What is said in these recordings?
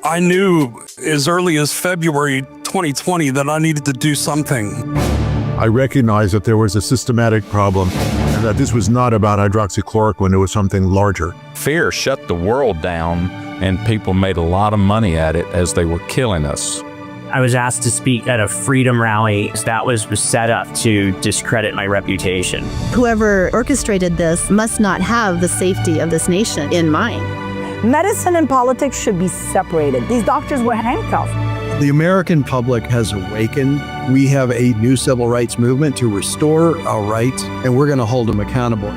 I knew as early as February 2020 that I needed to do something. I recognized that there was a systematic problem and that this was not about hydroxychloroquine, it was something larger. Fear shut the world down, and people made a lot of money at it as they were killing us. I was asked to speak at a freedom rally that was set up to discredit my reputation. Whoever orchestrated this must not have the safety of this nation in mind. Medicine and politics should be separated. These doctors were handcuffed. The American public has awakened. We have a new civil rights movement to restore our rights, and we're going to hold them accountable.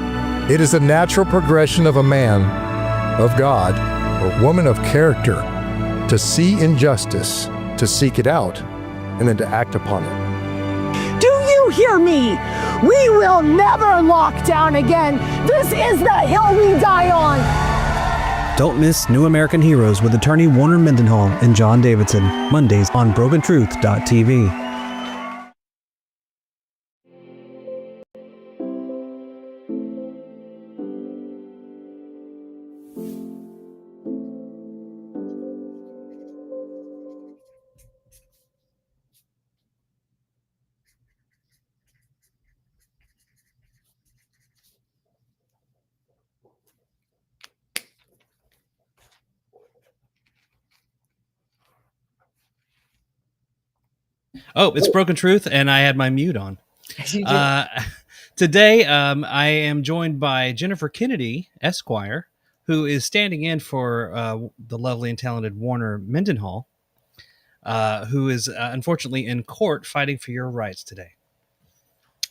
It is a natural progression of a man of God or woman of character to see injustice, to seek it out, and then to act upon it. Do you hear me? We will never lock down again. This is the hill we die on. Don't miss New American Heroes with attorney Warner Mendenhall and John Davidson, Mondays on BrokenTruth.tv. Oh, it's Broken Truth, and I had my mute on. Today, I am joined by Jennifer Kennedy, Esquire, who is standing in for the lovely and talented Warner Mendenhall, who is unfortunately in court fighting for your rights today.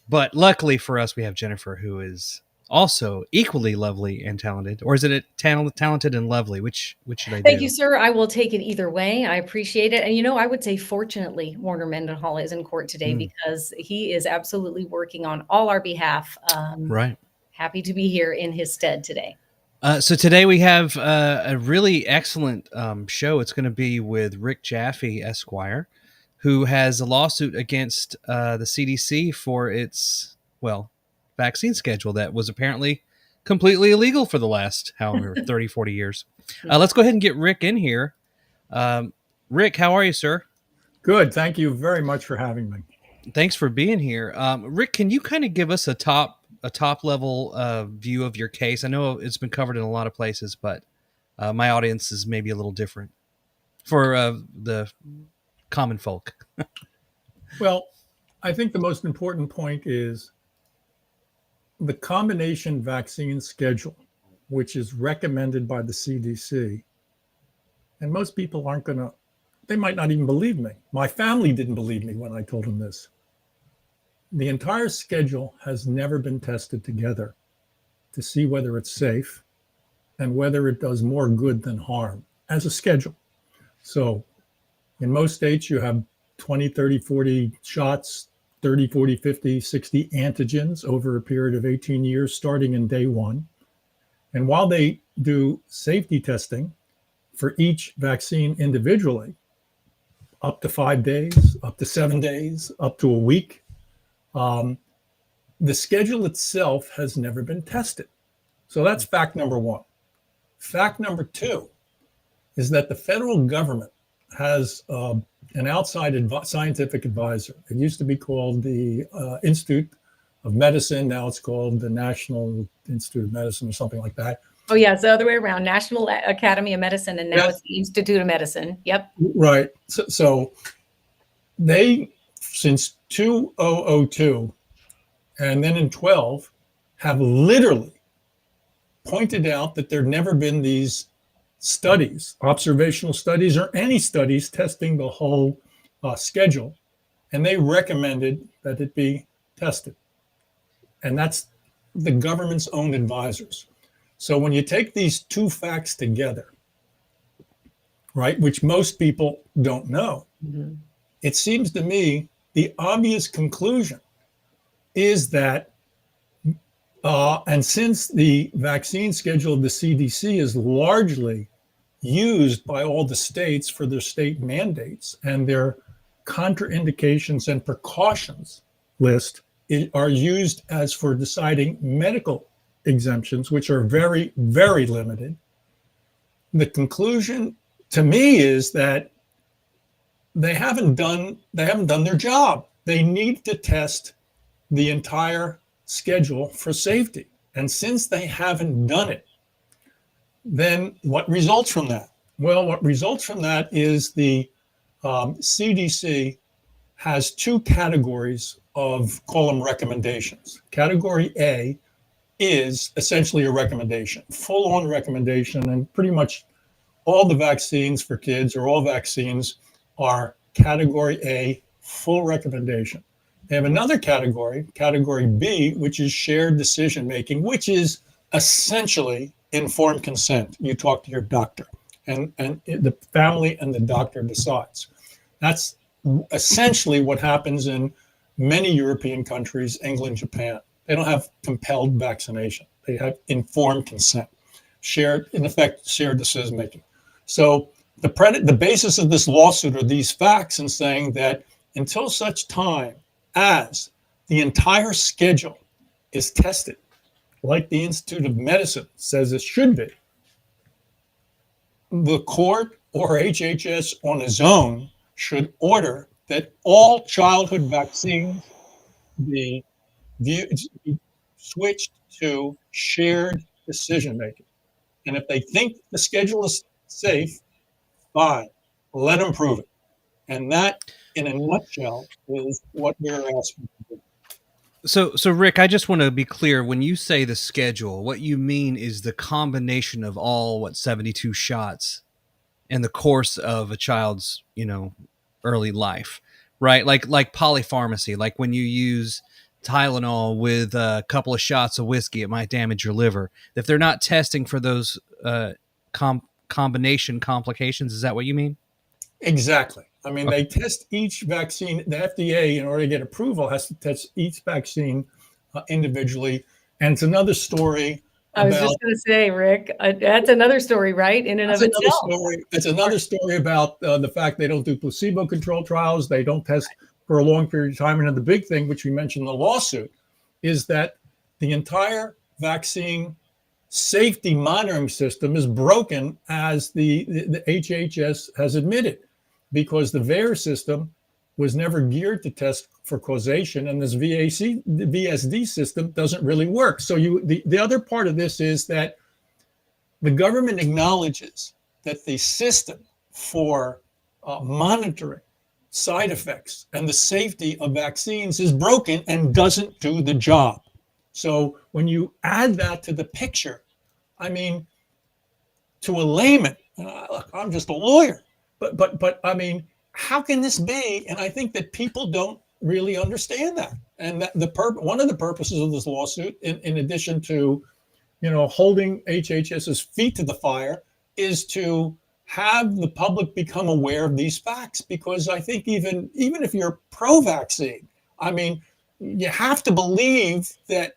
But luckily for us, we have Jennifer, who is also equally lovely and talented. Or is it talented and lovely? Which should I do? Thank you, sir. I will take it either way. I appreciate it. And, I would say, fortunately, Warner Mendenhall is in court today because he is absolutely working on all our behalf. Right. Happy to be here in his stead today. So today we have a really excellent show. It's going to be with Rick Jaffe, Esquire, who has a lawsuit against the CDC for its, vaccine schedule that was apparently completely illegal for the last, 30, 40 years. Let's go ahead and get Rick in here. Rick, how are you, sir? Good. Thank you very much for having me. Thanks for being here. Rick, can you kind of give us a top level view of your case? I know it's been covered in a lot of places, but my audience is maybe a little different for the common folk. Well, I think the most important point is the combination vaccine schedule, which is recommended by the CDC. And most people they might not even believe me. My family didn't believe me when I told them this. The entire schedule has never been tested together to see whether it's safe and whether it does more good than harm as a schedule. So in most states, you have 20, 30, 40 shots, 30, 40, 50, 60 antigens over a period of 18 years, starting in day one. And while they do safety testing for each vaccine individually, up to 5 days, up to 7 days, up to a week, the schedule itself has never been tested. So that's fact number one. Fact number two is that the federal government has an outside scientific advisor. It used to be called the Institute of Medicine. Now it's called the National Institute of Medicine or something like that. Oh, yeah. It's the other way around. National Academy of Medicine. And now it's the Institute of Medicine. Yep. Right. So they, since 2002 and then in 12, have literally pointed out that there never been these studies, observational studies, or any studies testing the whole schedule. And they recommended that it be tested. And that's the government's own advisors. So when you take these two facts together, right, which most people don't know, it seems to me the obvious conclusion is that, and since the vaccine schedule of the CDC is largely used by all the states for their state mandates, and their contraindications and precautions list are used as for deciding medical exemptions, which are very, very limited. The conclusion to me is that they haven't done their job. They need to test the entire schedule for safety. And since they haven't done it, then what results from that? Well, what results from that is the CDC has two categories of, call them recommendations. Category A is essentially a recommendation, full-on recommendation, and pretty much all the vaccines for kids or all vaccines are category A, full recommendation. They have another category, category B, which is shared decision making, which is essentially informed consent. You talk to your doctor, and the family and the doctor decides. That's essentially what happens in many European countries, England, Japan. They don't have compelled vaccination. They have informed consent, in effect, shared decision making. So the basis of this lawsuit are these facts and saying that until such time as the entire schedule is tested, like the Institute of Medicine says it should be, the court or HHS on its own should order that all childhood vaccines be switched to shared decision making. And if they think the schedule is safe, fine, let them prove it. And that, in a nutshell, is what we're asking to do. So Rick, I just want to be clear. When you say the schedule, what you mean is the combination of all 72 shots in the course of a child's, early life, right? Like polypharmacy, like when you use Tylenol with a couple of shots of whiskey, it might damage your liver. If they're not testing for those combination complications, is that what you mean? Exactly. I mean, they test each vaccine. The FDA, in order to get approval, has to test each vaccine individually. And it's another story. I was just going to say, Rick, that's another story, right? In and of itself. It's another story about the fact they don't do placebo-controlled trials. They don't test for a long period of time. And then the big thing, which we mentioned in the lawsuit, is that the entire vaccine safety monitoring system is broken, as the HHS has admitted, because the VAERS system was never geared to test for causation, and this the VSD system doesn't really work. So the other part of this is that the government acknowledges that the system for monitoring side effects and the safety of vaccines is broken and doesn't do the job. So when you add that to the picture, I mean, to a layman, look, I'm just a lawyer, but I mean, how can this be? And I think that people don't really understand that. And that one of the purposes of this lawsuit, in addition to, holding HHS's feet to the fire, is to have the public become aware of these facts. Because I think even if you're pro-vaccine, I mean, you have to believe that,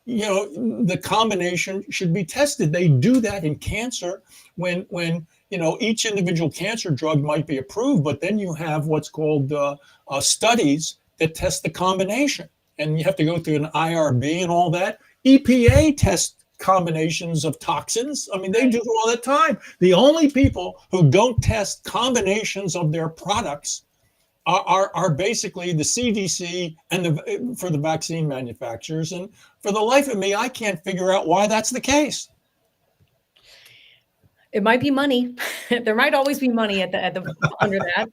the combination should be tested. They do that in cancer when each individual cancer drug might be approved, but then you have what's called studies that test the combination, and you have to go through an IRB and all that. EPA tests combinations of toxins. I mean, they do it all the time. The only people who don't test combinations of their products are basically the CDC and for the vaccine manufacturers. And for the life of me, I can't figure out why that's the case. It might be money. There might always be money at the under that.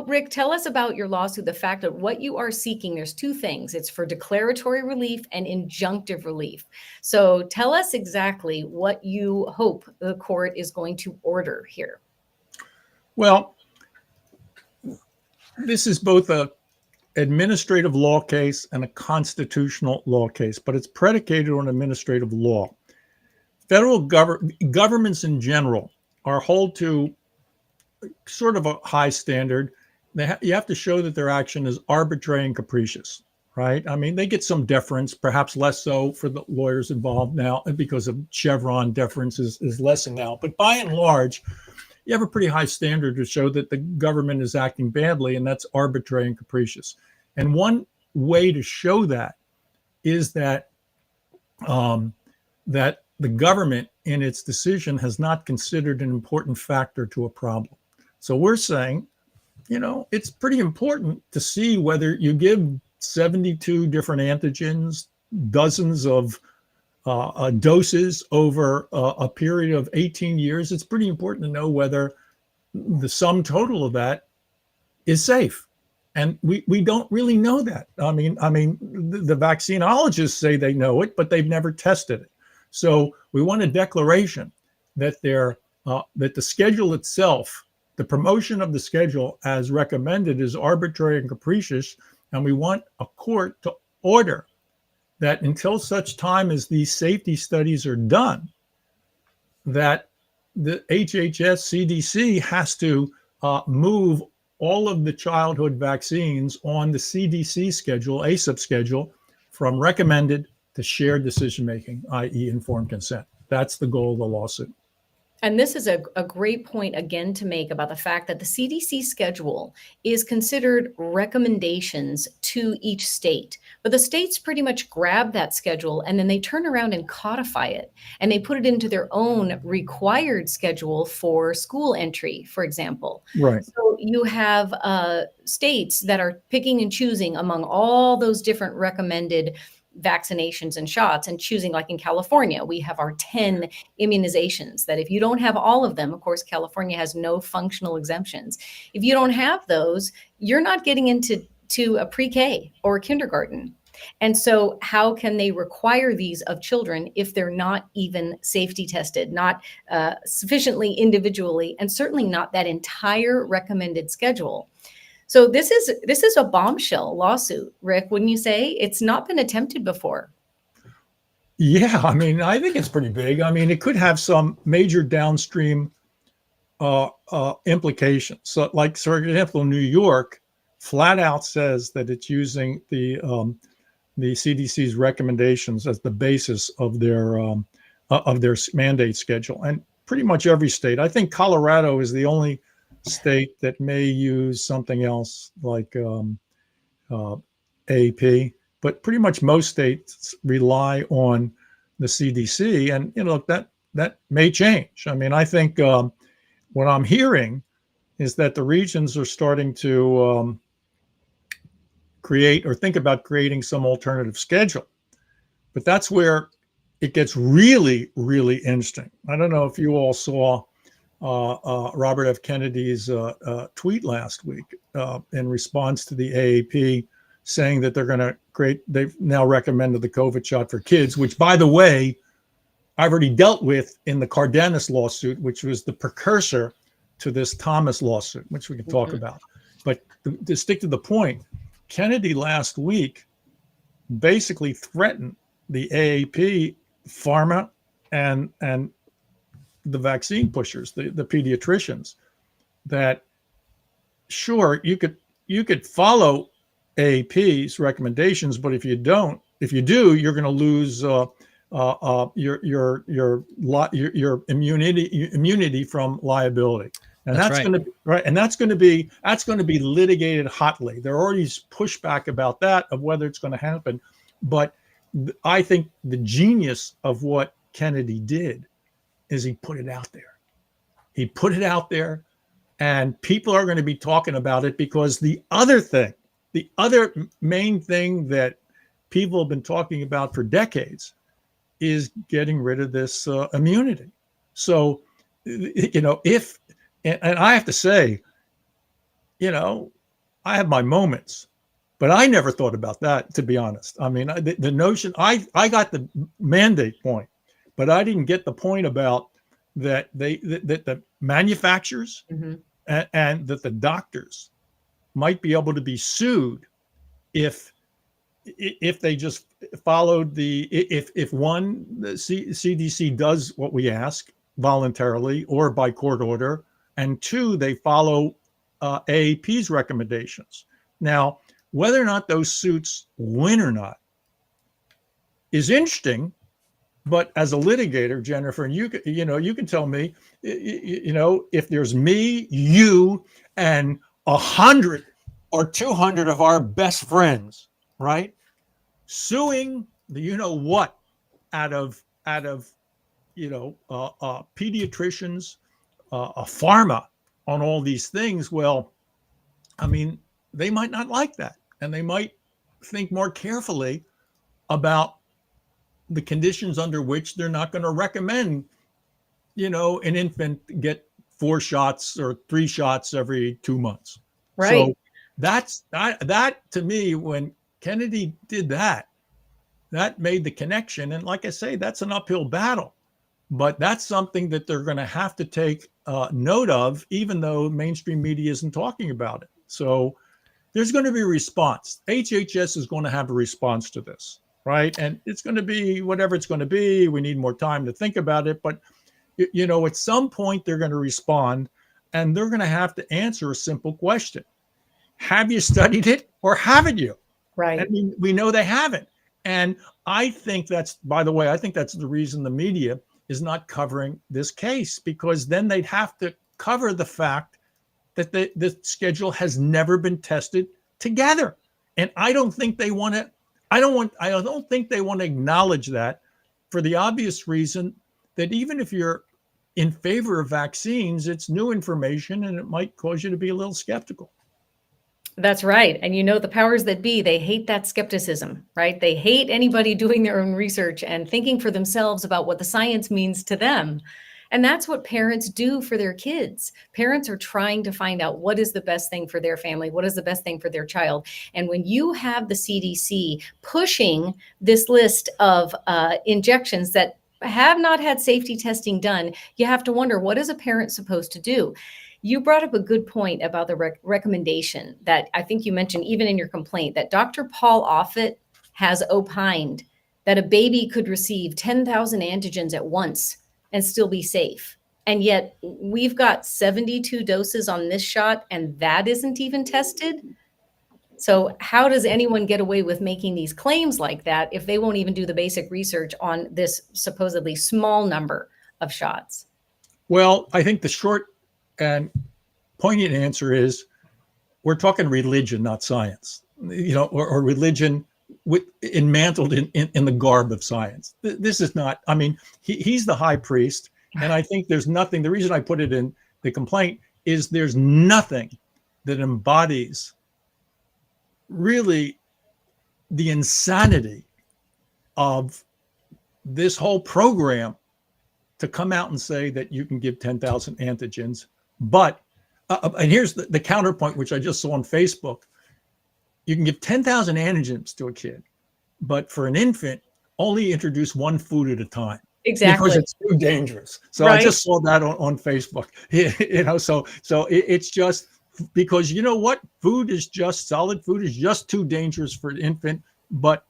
Rick, tell us about your lawsuit, the fact that what you are seeking, there's two things. It's for declaratory relief and injunctive relief. So tell us exactly what you hope the court is going to order here. Well, this is both a administrative law case and a constitutional law case, but it's predicated on administrative law. Federal governments in general are held to sort of a high standard. You have to show that their action is arbitrary and capricious, right? I mean, they get some deference, perhaps less so for the lawyers involved now because of Chevron deference is lessened now. But by and large, you have a pretty high standard to show that the government is acting badly, and that's arbitrary and capricious. And one way to show that is that that the government in its decision has not considered an important factor to a problem. So we're saying, it's pretty important to see whether you give 72 different antigens, dozens of doses over a period of 18 years. It's pretty important to know whether the sum total of that is safe. And we don't really know that. I mean, the vaccinologists say they know it, but they've never tested it. So we want a declaration that that the schedule itself, the promotion of the schedule as recommended, is arbitrary and capricious. And we want a court to order that until such time as these safety studies are done, that the HHS CDC has to move all of the childhood vaccines on the CDC schedule, ACIP schedule, from recommended to shared decision-making, i.e. informed consent. That's the goal of the lawsuit. And this is a great point again to make about the fact that the CDC schedule is considered recommendations to each state. But the states pretty much grab that schedule and then they turn around and codify it. And they put it into their own required schedule for school entry, for example. Right. So you have states that are picking and choosing among all those different recommended vaccinations and shots, and choosing, like in California, we have our 10 immunizations that if you don't have all of them, of course, California has no functional exemptions. If you don't have those, you're not getting into a pre-K or kindergarten. And so how can they require these of children if they're not even safety tested, not sufficiently individually, and certainly not that entire recommended schedule? So this is a bombshell lawsuit, Rick, wouldn't you say? It's not been attempted before. Yeah, I mean, I think it's pretty big. I mean, it could have some major downstream implications. So, like, for example, New York flat out says that it's using the CDC's recommendations as the basis of their mandate schedule, and pretty much every state. I think Colorado is the only state that may use something else like AAP, but pretty much most states rely on the CDC, and that may change. I mean, I think what I'm hearing is that the regions are starting to create or think about creating some alternative schedule, but that's where it gets really, really interesting. I don't know if you all saw Robert F. Kennedy's tweet last week in response to the AAP saying that they're going to they've now recommended the COVID shot for kids, which, by the way, I've already dealt with in the Cardenas lawsuit, which was the precursor to this Thomas lawsuit, which we can talk about. But to stick to the point, Kennedy last week basically threatened the AAP, pharma, and the vaccine pushers, the pediatricians, that sure, you could follow AAP's recommendations, but if you do, you're going to lose your immunity from liability. And that's right. Going to right, and that's going to be litigated hotly. There are already pushback about that, of whether it's going to happen. But I think the genius of what Kennedy did is he put it out there. He put it out there, and people are going to be talking about it, because the other main thing that people have been talking about for decades is getting rid of this immunity. So, if, and I have to say, I have my moments, but I never thought about that, to be honest. I mean, the notion, I got the mandate point, but I didn't get the point about that that the manufacturers and that the doctors might be able to be sued if they just followed the CDC does what we ask voluntarily or by court order, and two, they follow AAP's recommendations. Now, whether or not those suits win or not is interesting. But as a litigator, Jennifer, you can tell me, if there's me, you, and 100 or 200 of our best friends, right, suing the what out of pediatricians, pharma on all these things. Well, I mean, they might not like that, and they might think more carefully about the conditions under which they're not going to recommend, an infant get 4 shots or 3 shots every 2 months. Right. So that to me, when Kennedy did that made the connection. And like I say, that's an uphill battle, but that's something that they're going to have to take note of, even though mainstream media isn't talking about it. So there's going to be a response. HHS is going to have a response to this, right? And it's going to be whatever it's going to be. We need more time to think about it. But, at some point, they're going to respond, and they're going to have to answer a simple question. Have you studied it or haven't you? Right. I mean, we know they haven't. And I think that's the reason the media is not covering this case, because then they'd have to cover the fact that the schedule has never been tested together. And I don't think they want to, I don't think they want to acknowledge that, for the obvious reason that even if you're in favor of vaccines, it's new information and it might cause you to be a little skeptical. That's right. And the powers that be, they hate that skepticism, right? They hate anybody doing their own research and thinking for themselves about what the science means to them. And that's what parents do for their kids. Parents are trying to find out what is the best thing for their family, what is the best thing for their child. And when you have the CDC pushing this list of injections that have not had safety testing done, you have to wonder, what is a parent supposed to do? You brought up a good point about the recommendation that I think you mentioned even in your complaint, that Dr. Paul Offit has opined that a baby could receive 10,000 antigens at once and still be safe. And yet we've got 72 doses on this shot, and that isn't even tested. So how does anyone get away with making these claims like that if they won't even do the basic research on this supposedly small number of shots? Well, I think the short and poignant answer is we're talking religion, not science, or religion mantled in the garb of science. This is not, I mean, he's the high priest. And I think there's nothing, the reason I put it in the complaint is there's nothing that embodies really the insanity of this whole program to come out and say that you can give 10,000 antigens. But, and here's the counterpoint, which I just saw on Facebook. You can give 10,000 antigens to a kid, but for an infant, only introduce one food at a time. Exactly. Because it's too dangerous. So right. I just saw that on Facebook. So it's just because you know what? Solid food is just too dangerous for an infant, but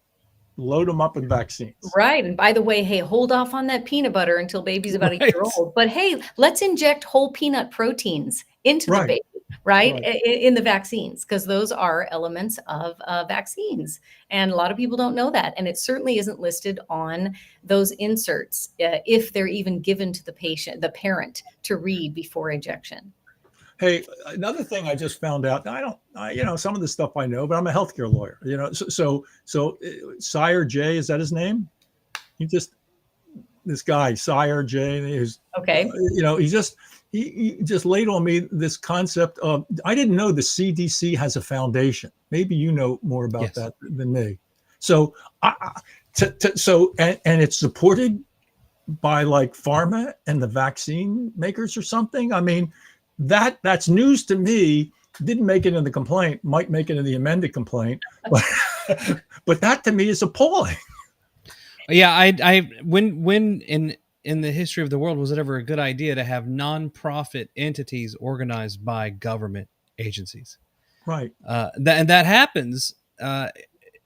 load them up with vaccines. Right. And by the way, hey, hold off on that peanut butter until baby's about a year old. But hey, let's inject whole peanut proteins into the baby, right? In the vaccines, because those are elements of vaccines. And a lot of people don't know that. And it certainly isn't listed on those inserts if they're even given to the patient, the parent, to read before injection. Hey, another thing I just found out, some of this stuff I know, but I'm a healthcare lawyer, so Sire J, is that his name? This guy, Sire J, who's, okay. He just laid on me this concept of, I didn't know the CDC has a foundation. Maybe you know more about that than me. So, and it's supported by like pharma and the vaccine makers or something. I mean, that's news to me. Didn't make it in the complaint, might make it in the amended complaint, but that to me is appalling. Yeah, when in the history of the world was it ever a good idea to have nonprofit entities organized by government agencies? Right. And that happens.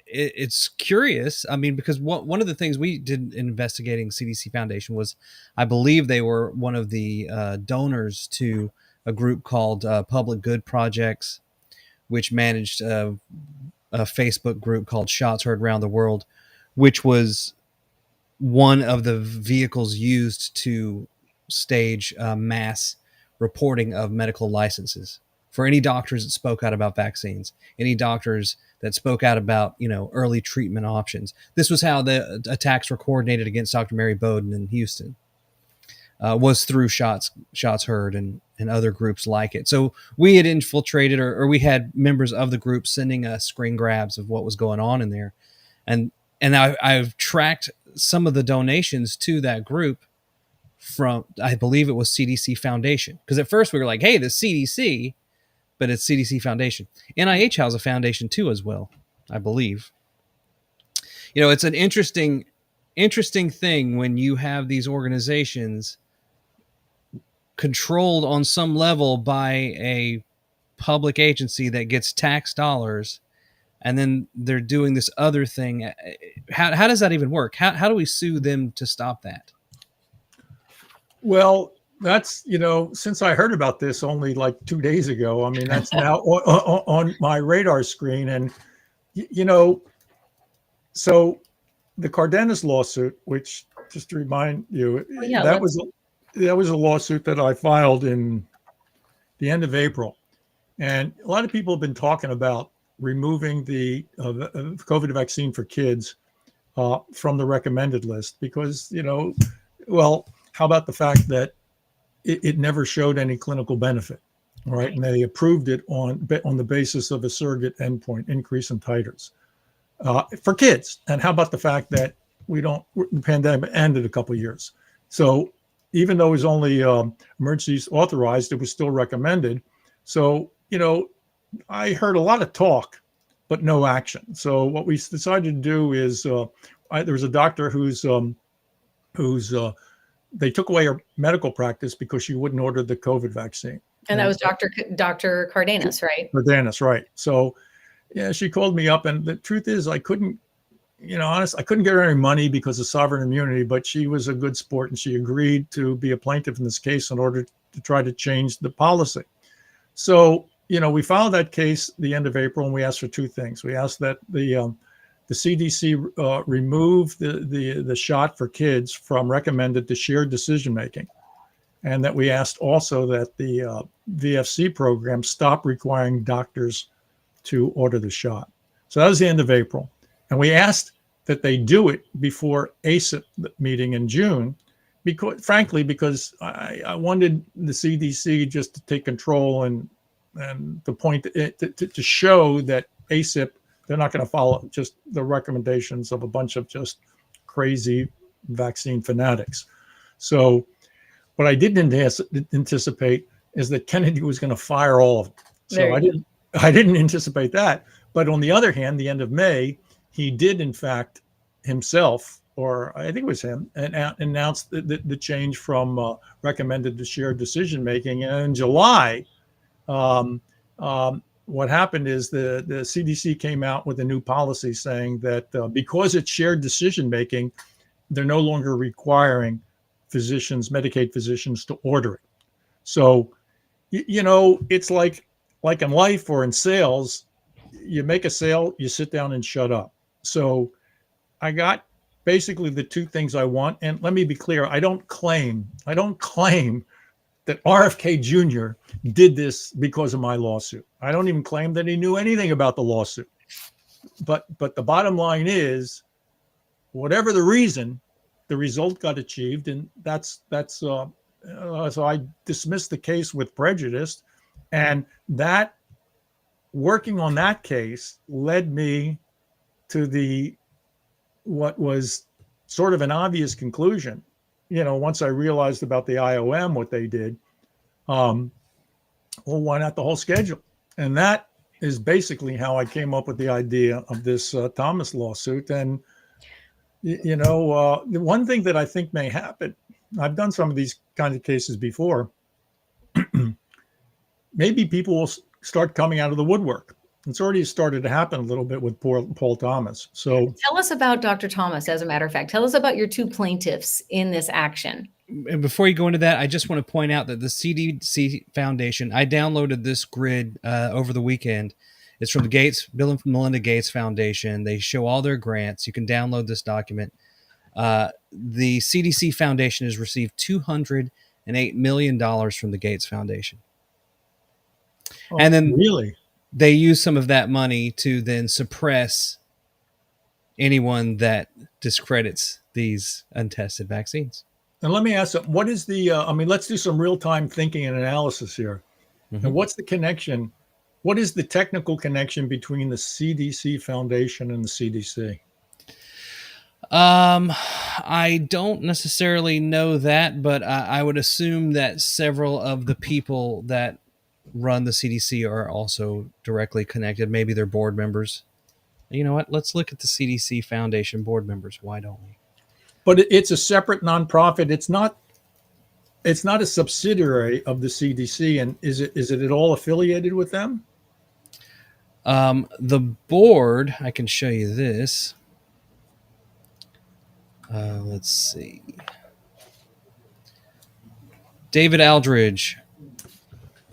It's curious. I mean, because one of the things we did in investigating CDC Foundation was, I believe they were one of the donors to a group called Public Good Projects, which managed a Facebook group called Shots Heard Around the World, which was one of the vehicles used to stage mass reporting of medical licenses for any doctors that spoke out about vaccines, any doctors that spoke out about, early treatment options. This was how the attacks were coordinated against Dr. Mary Bowden in Houston. was through Shots Heard and other groups like it. So we had infiltrated, or we had members of the group sending us screen grabs of what was going on in there, and I've tracked some of the donations to that group from, I believe it was CDC Foundation, because at first we were like, hey, the CDC, but it's CDC Foundation. NIH has a foundation too as well, I believe. It's an interesting thing when you have these organizations controlled on some level by a public agency that gets tax dollars, and then they're doing this other thing. How does that even work? How do we sue them to stop that? Well, that's, since I heard about this only like 2 days ago, I mean, that's now on my radar screen. And, so the Cardenas lawsuit, which, just to remind you, that was a lawsuit that I filed in the end of April. And a lot of people have been talking about removing the COVID vaccine for kids from the recommended list because, well, how about the fact that it never showed any clinical benefit, right? And they approved it on the basis of a surrogate endpoint, increase in titers for kids. And how about the fact that the pandemic ended a couple of years. So even though it was only emergencies authorized, it was still recommended. So, I heard a lot of talk, but no action. So what we decided to do is there was a doctor who's they took away her medical practice because she wouldn't order the COVID vaccine. And that was Dr. Cardenas, right? Cardenas, right. So, yeah, she called me up, and the truth is I couldn't, I couldn't get her any money because of sovereign immunity, but she was a good sport, and she agreed to be a plaintiff in this case in order to try to change the policy. So, we filed that case the end of April, and we asked for two things. We asked that the CDC remove the shot for kids from recommended to shared decision making, and that we asked also that the VFC program stop requiring doctors to order the shot. So that was the end of April, and we asked that they do it before ACIP meeting in June, because I wanted the CDC just to take control and the point to show that ACIP, they're not going to follow just the recommendations of a bunch of just crazy vaccine fanatics. So what I didn't anticipate is that Kennedy was going to fire all of them. So I didn't anticipate that. But on the other hand, the end of May, he did in fact himself, or I think it was him, announced the change from recommended to shared decision making. And in July, what happened is the CDC came out with a new policy saying that because it's shared decision making, they're no longer requiring Medicaid physicians to order it. So, it's like in life or in sales, you make a sale, you sit down and shut up. So I got basically the two things I want. And let me be clear, I don't claim that RFK Jr. did this because of my lawsuit. I don't even claim that he knew anything about the lawsuit. But the bottom line is, whatever the reason, the result got achieved, and that's so I dismissed the case with prejudice, and that working on that case led me to what was sort of an obvious conclusion. Once I realized about the IOM, what they did, well, why not the whole schedule? And that is basically how I came up with the idea of this Thomas lawsuit. And, the one thing that I think may happen, I've done some of these kinds of cases before, maybe people will start coming out of the woodwork. It's already started to happen a little bit with Paul Thomas. So tell us about Dr. Thomas, as a matter of fact. Tell us about your two plaintiffs in this action. And before you go into that, I just want to point out that the CDC Foundation, I downloaded this grid over the weekend. It's from the Bill and Melinda Gates Foundation. They show all their grants. You can download this document. The CDC Foundation has received $208 million from the Gates Foundation. Oh, and then really? They use some of that money to then suppress anyone that discredits these untested vaccines. And let me ask you, what is the, let's do some real-time thinking and analysis here. And what's the connection? What is the technical connection between the CDC Foundation and the CDC? I don't necessarily know that, but I would assume that several of the people that run the CDC are also directly connected. Maybe they're board members. You know what? Let's look at the CDC Foundation board members. Why don't we? But it's a separate nonprofit. It's not a subsidiary of the CDC. And is it at all affiliated with them? The board, I can show you this. Let's see. David Aldridge,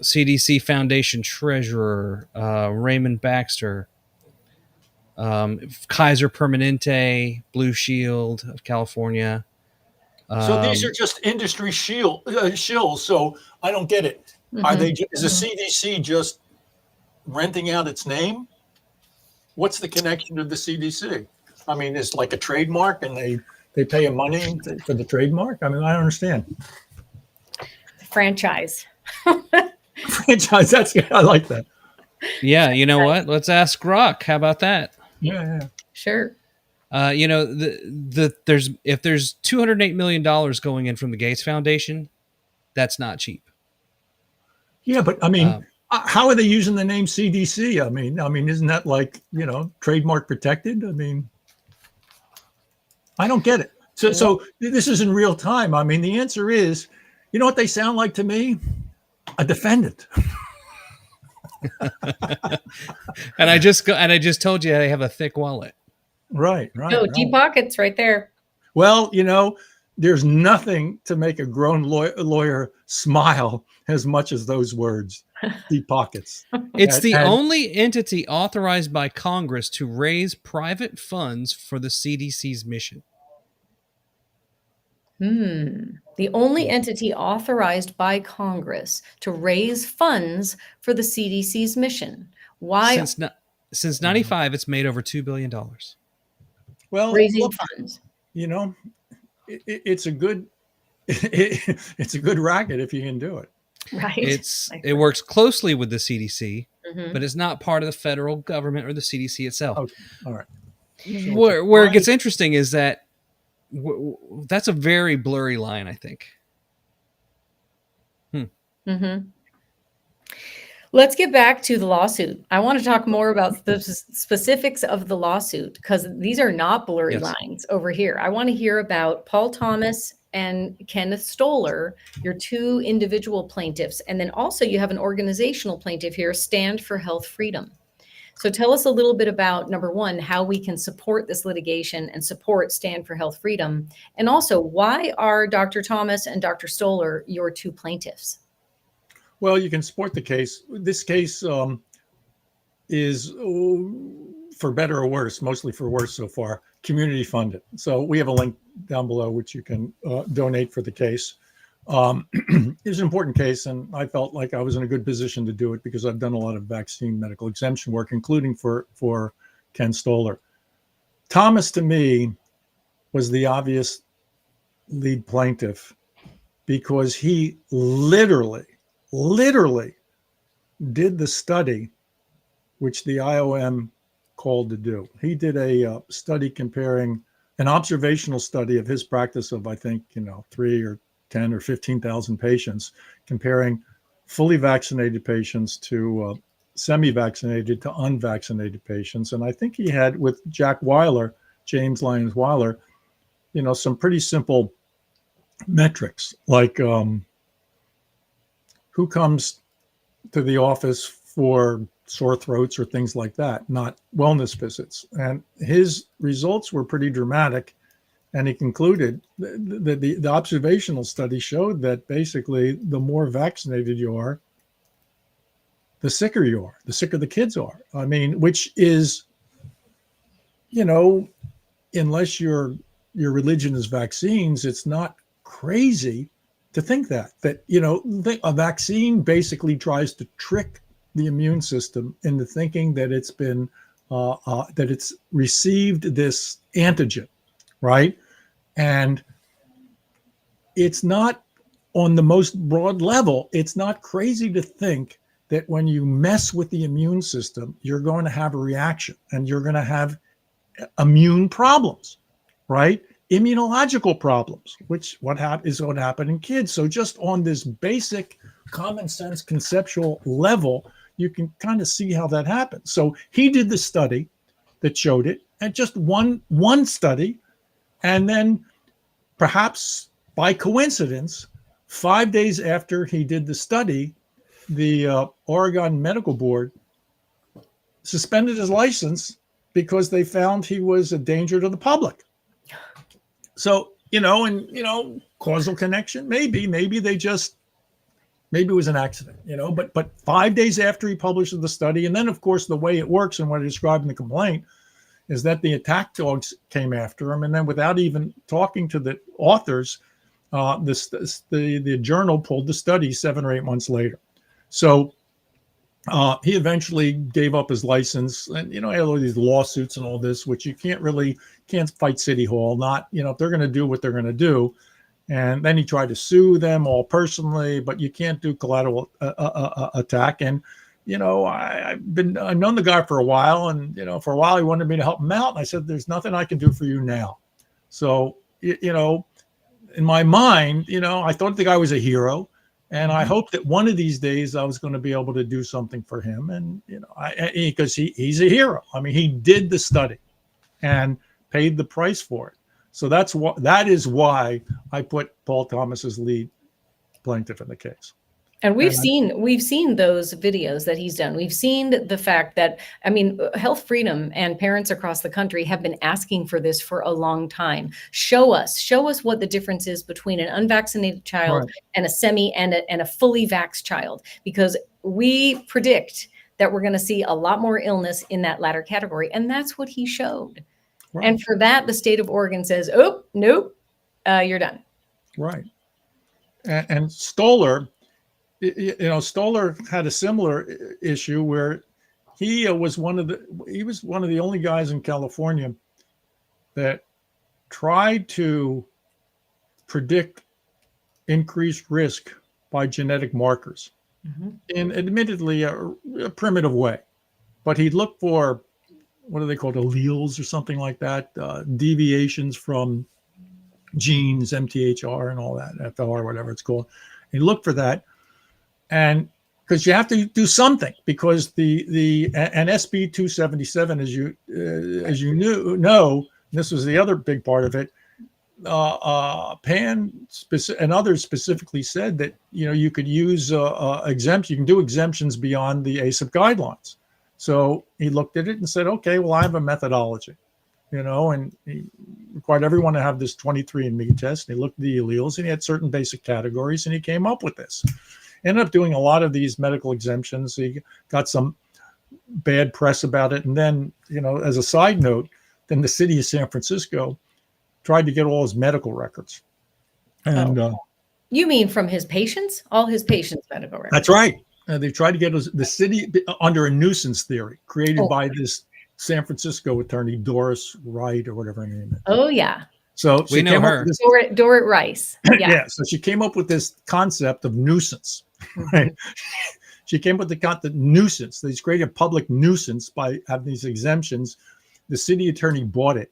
CDC Foundation Treasurer, Raymond Baxter, Kaiser Permanente, Blue Shield of California. So these are just industry shills. So I don't get it. Are they? Is the CDC just renting out its name? What's the connection to the CDC? I mean, it's like a trademark, and they pay a money for the trademark. I mean, I don't understand. Franchise. Franchise. That's good. I like that. Yeah, you know what? Let's ask Rock. How about that? Yeah. Sure. You know, if there's $208 million going in from the Gates Foundation, that's not cheap. Yeah, but I mean, how are they using the name CDC? I mean, isn't that like, trademark protected? I mean, I don't get it. So this is in real time. I mean, the answer is, you know what they sound like to me? A defendant. And I just told you they have a thick wallet. Right. No, deep pockets right there. Well, there's nothing to make a grown lawyer smile as much as those words, deep pockets. It's the only entity authorized by Congress to raise private funds for the CDC's mission. The only entity authorized by Congress to raise funds for the CDC's mission. Why? Since 95, it's made over $2 billion. Well, raising funds. It's a good it's a good racket if you can do it. Right. It works closely with the CDC, but it's not part of the federal government or the CDC itself. Okay. All right. So where it gets interesting is that that's a very blurry line, I think. Let's get back to the lawsuit. I want to talk more about the specifics of the lawsuit because these are not blurry lines over here. I want to hear about Paul Thomas and Kenneth Stoller, your two individual plaintiffs. And then also you have an organizational plaintiff here, Stand for Health Freedom. So tell us a little bit about, number one, how we can support this litigation and support Stand for Health Freedom. And also, why are Dr. Thomas and Dr. Stoller your two plaintiffs? Well, you can support the case. This case is, for better or worse, mostly for worse so far, community funded. So we have a link down below which you can donate for the case. It's an important case, and I felt like I was in a good position to do it because I've done a lot of vaccine medical exemption work, including for Ken Stoller. Thomas, to me, was the obvious lead plaintiff because he literally did the study which the IOM called to do. He did a study comparing an observational study of his practice of, I think, 3 or 10 or 15,000 patients, comparing fully vaccinated patients to semi-vaccinated to unvaccinated patients. And I think he had, with Jack Weiler, James Lyons Weiler, some pretty simple metrics like who comes to the office for sore throats or things like that, not wellness visits. And his results were pretty dramatic. And he concluded that the observational study showed that basically the more vaccinated you are, the sicker you are, the sicker the kids are. I mean, which is, unless your religion is vaccines, it's not crazy to think that a vaccine basically tries to trick the immune system into thinking that it's been that it's received this antigen, right? And it's not on the most broad level. It's not crazy to think that when you mess with the immune system, you're going to have a reaction and you're going to have immune problems, right? Immunological problems, which is what happened in kids. So just on this basic common sense conceptual level, you can kind of see how that happens. So he did the study that showed it, and just one study, and then perhaps by coincidence, 5 days after he did the study, the Oregon Medical Board suspended his license because they found he was a danger to the public. So, causal connection, maybe it was an accident, but 5 days after he published the study, and then of course the way it works and what I described in the complaint is that the attack dogs came after him, and then without even talking to the authors, the journal pulled the study 7 or 8 months later. So he eventually gave up his license, and had all these lawsuits and all this, which you can't fight City Hall. Not if they're going to do what they're going to do. And then he tried to sue them all personally, but you can't do collateral attack. And I've known the guy for a while, and for a while he wanted me to help him out. And I said, "There's nothing I can do for you now." So in my mind, I thought the guy was a hero, and I hoped that one of these days I was going to be able to do something for him. And because he's a hero. I mean, he did the study and paid the price for it. So that is why I put Paul Thomas as lead plaintiff in the case. And we've seen those videos that he's done. We've seen the fact that, Health Freedom and parents across the country have been asking for this for a long time. Show us what the difference is between an unvaccinated child and a semi and a fully vaxxed child, because we predict that we're going to see a lot more illness in that latter category. And that's what he showed. Right. And for that, the state of Oregon says, "Oh, nope, you're done." Right. And Stoller, Stoller had a similar issue where he was one of the only guys in California that tried to predict increased risk by genetic markers in admittedly a primitive way. But he'd look for, what are they called, alleles or something like that, deviations from genes, MTHR and all that, FLR, whatever it's called. He looked for that. And because you have to do something, because and SB 277, as you know, this was the other big part of it. Pan and others specifically said that you could use exemption. You can do exemptions beyond the ACIP guidelines. So he looked at it and said, "Okay, well, I have a methodology, and he required everyone to have this 23andMe test. And he looked at the alleles, and he had certain basic categories, and he came up with this." Ended up doing a lot of these medical exemptions. He got some bad press about it. And then, as a side note, then the city of San Francisco tried to get all his medical records. And you mean from his patients? All his patients' medical records? That's right. They tried to get the city under a nuisance theory created by this San Francisco attorney, Doris Wright, or whatever her name is. Oh, yeah. So we know her. Dorit Rice. Yeah. So she came up with this concept of nuisance. Right. She came up with the nuisance. They created a public nuisance by having these exemptions. The city attorney bought it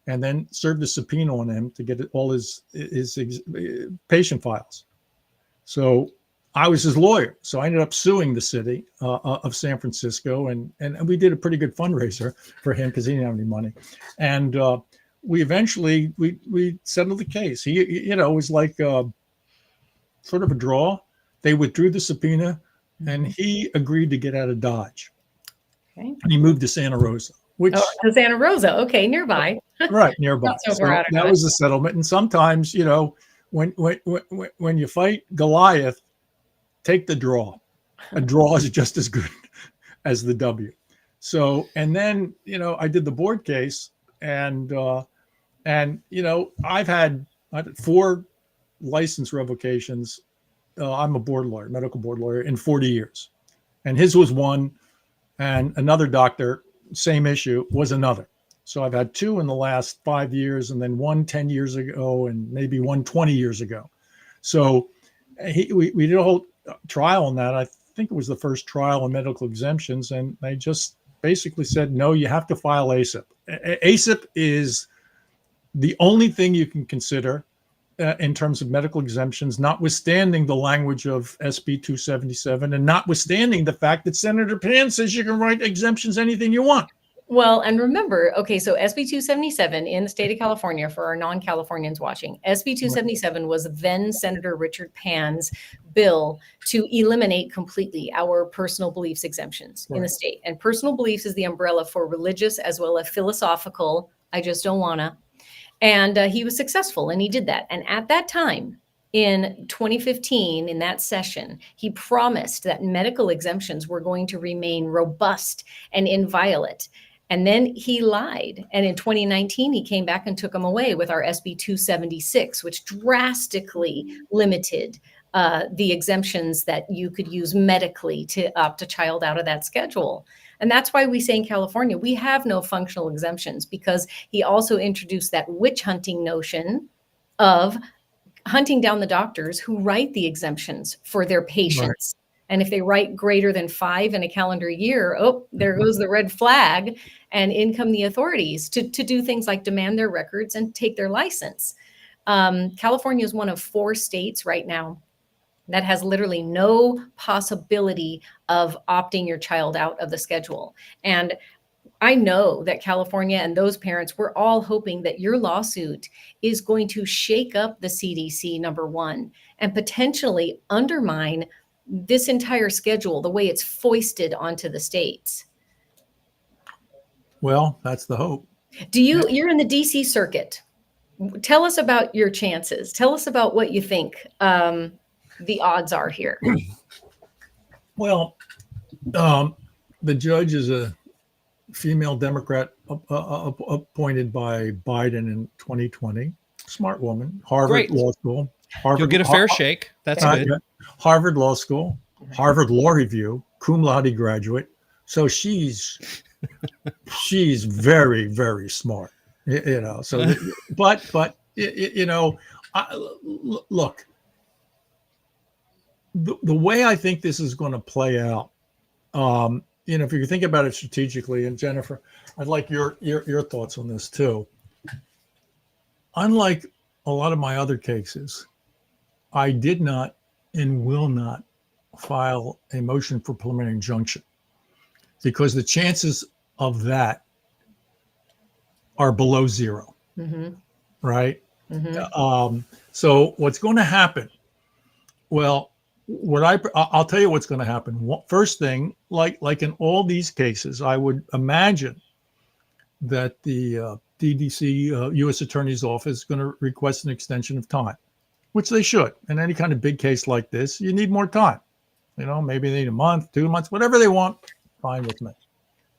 and then served a subpoena on him to get all his patient files. So I was his lawyer. So I ended up suing the city of San Francisco, and we did a pretty good fundraiser for him because he didn't have any money. And we eventually we settled the case. It was like sort of a draw. They withdrew the subpoena, and he agreed to get out of Dodge. Okay. And he moved to Santa Rosa, which to Santa Rosa, okay, nearby. Right, nearby. So that was a settlement. And sometimes, when you fight Goliath, take the draw. A draw is just as good as the W. So, and then I did the board case, and I've had 4 license revocations. I'm a board lawyer, medical board lawyer, in 40 years. And his was one, and another doctor, same issue, was another. So I've had 2 in the last 5 years, and then 1 10 years ago, and maybe 1 20 years ago. So we did a whole trial on that. I think it was the first trial on medical exemptions, and they just basically said, no, you have to file ASIP. ASIP is the only thing you can consider in terms of medical exemptions, notwithstanding the language of SB 277 and notwithstanding the fact that Senator Pan says you can write exemptions anything you want. Well, and remember, okay, so SB 277 in the state of California, for our non-Californians watching, SB 277 was then Senator Richard Pan's bill to eliminate completely our personal beliefs exemptions in the state. And personal beliefs is the umbrella for religious as well as philosophical, I just don't wanna. And he was successful, and he did that. And at that time, in 2015, in that session, he promised that medical exemptions were going to remain robust and inviolate. And then he lied. And in 2019, he came back and took them away with our SB 276, which drastically limited the exemptions that you could use medically to opt a child out of that schedule. And that's why we say in California, we have no functional exemptions, because he also introduced that witch hunting notion of hunting down the doctors who write the exemptions for their patients. And if they write greater than 5 in a calendar year, oh, there goes the red flag, and in come the authorities to do things like demand their records and take their license. California is one of 4 states right now that has literally no possibility of opting your child out of the schedule. And I know that California and those parents, we're all hoping that your lawsuit is going to shake up the CDC, number one, and potentially undermine this entire schedule, the way it's foisted onto the states. Well, that's the hope. You're in the DC circuit. Tell us about your chances. Tell us about what you think the odds are here. Well, the judge is a female Democrat appointed by Biden in 2020. Smart woman, Harvard Law School. You'll get a fair shake. That's good. Harvard Law School, Harvard Law Review, cum laude graduate. So she's very, very smart, you know. So, but you know, look, the way I think this is going to play out, you know, if you think about it strategically, and Jennifer, I'd like your thoughts on this too. Unlike a lot of my other cases, I did not and will not file a motion for preliminary injunction, because the chances of that are below zero, right? So what's going to happen? Well, I'll tell you what's going to happen. First thing, like in all these cases, I would imagine that the CDC, U.S. Attorney's Office, is going to request an extension of time, which they should. In any kind of big case like this, you need more time. You know, maybe they need a month, 2 months, whatever they want, fine with me.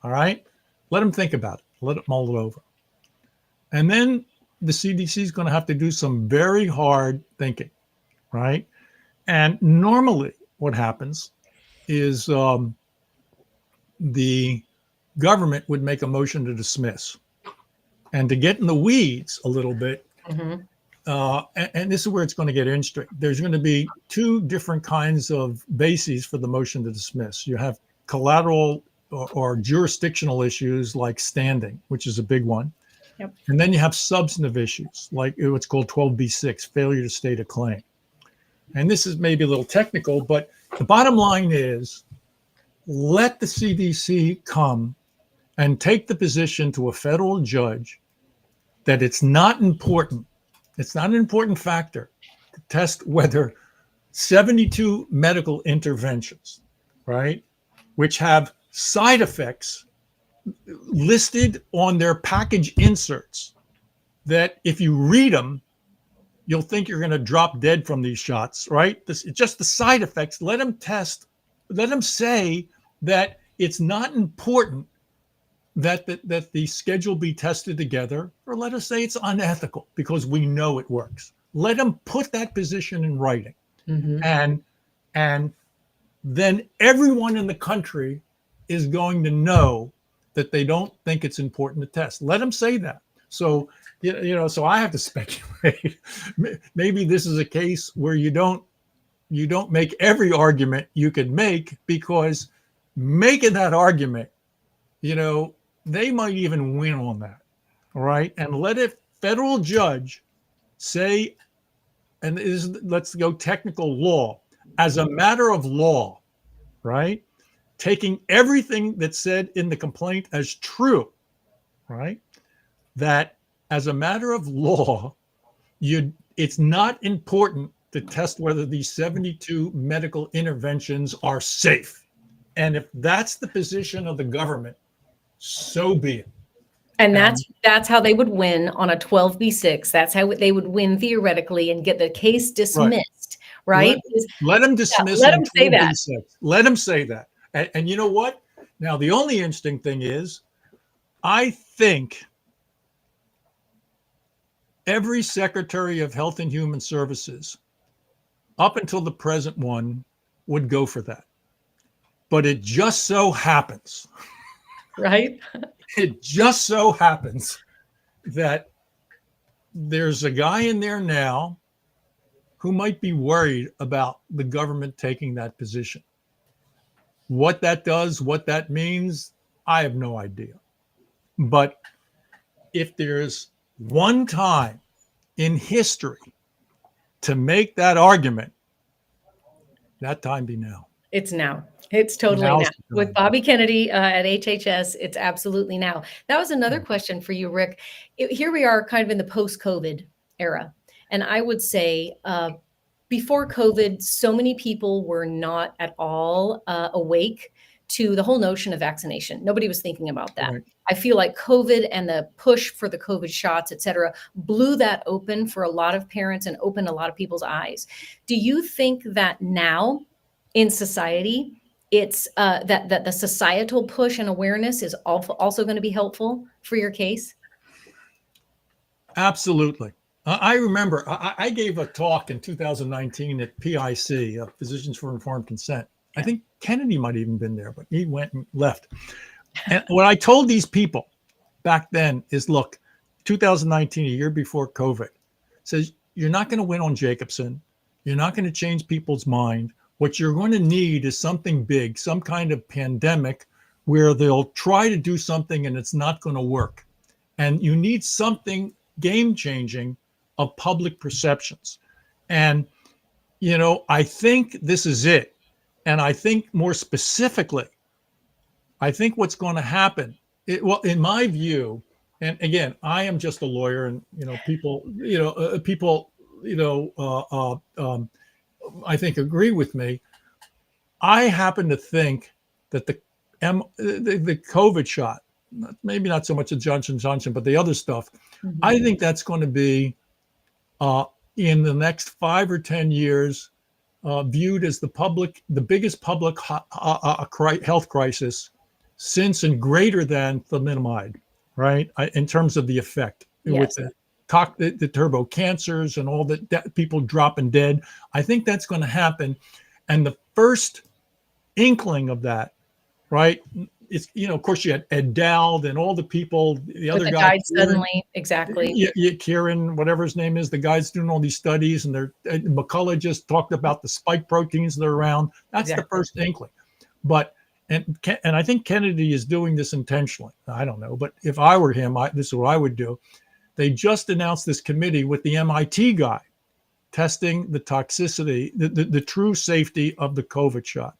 All right? Let them think about it. Let it mull it over. And then the CDC is going to have to do some very hard thinking, right? And normally what happens is the government would make a motion to dismiss. And to get in the weeds a little bit, and this is where it's going to get interesting. There's going to be 2 different kinds of bases for the motion to dismiss. You have collateral or jurisdictional issues like standing, which is a big one. Yep. And then you have substantive issues like what's called 12b-6, failure to state a claim. And this is maybe a little technical, but the bottom line is, let the CDC come and take the position to a federal judge that it's not important. It's not an important factor to test whether 72 medical interventions, right, which have side effects listed on their package inserts, that if you read them, you'll think you're going to drop dead from these shots, right? Just the side effects. Let them test. Let them say that it's not important that the schedule be tested together, or let us say it's unethical because we know it works. Let them put that position in writing, and then everyone in the country is going to know that they don't think it's important to test. Let them say that. So, so I have to speculate. Maybe this is a case where you don't make every argument you could make, because making that argument, they might even win on that. All right. And let a federal judge say, and let's go technical law, as a matter of law, right? Taking everything that's said in the complaint as true, right? That as a matter of law, it's not important to test whether these 72 medical interventions are safe. And if that's the position of the government, so be it. And that's how they would win on a 12b6. That's how they would win theoretically and get the case dismissed, right? Let them dismiss. Let them say that. Let them say that. And you know what? Now, the only interesting thing is, I think every Secretary of Health and Human Services, up until the present one, would go for that. But it just so happens, right? It just so happens that there's a guy in there now who might be worried about the government taking that position. What that does, what that means, I have no idea. But if there's one time in history to make that argument, that time be now. It's now. It's totally now. With Bobby Kennedy at HHS, it's absolutely now. That was another question for you, Rick. Here we are kind of in the post-COVID era. And I would say before COVID, so many people were not at all awake to the whole notion of vaccination. Nobody was thinking about that. Right. I feel like COVID and the push for the COVID shots, et cetera, blew that open for a lot of parents and opened a lot of people's eyes. Do you think that now in society, it's that the societal push and awareness is also going to be helpful for your case? Absolutely. I remember I gave a talk in 2019 at PIC, Physicians for Informed Consent. I think Kennedy might have even been there, but he went and left. And what I told these people back then is, look, 2019, a year before COVID, says you're not going to win on Jacobson. You're not going to change people's mind. What you're going to need is something big, some kind of pandemic where they'll try to do something and it's not going to work. And you need something game-changing of public perceptions. And, I think this is it. And I think more specifically, I think what's going to happen, in my view, and again, I am just a lawyer, and people, I think agree with me. I happen to think that the COVID shot, maybe not so much the Johnson & Johnson, but the other stuff, I think that's going to be in the next 5 or 10 years viewed as the biggest public health crisis since and greater than thalidomide, right? In terms of the effect. Yes. With the turbo cancers and all the people dropping dead. I think that's going to happen. And the first inkling of that, right? It's, of course, you had Ed Dowd and all the people, the other guy. Suddenly, exactly. Yeah, Kieran, whatever his name is, the guy's doing all these studies, and McCullough just talked about the spike proteins that are around. That's the first inkling. But, and I think Kennedy is doing this intentionally. I don't know, but if I were him, this is what I would do. They just announced this committee with the MIT guy testing the toxicity, the true safety of the COVID shot.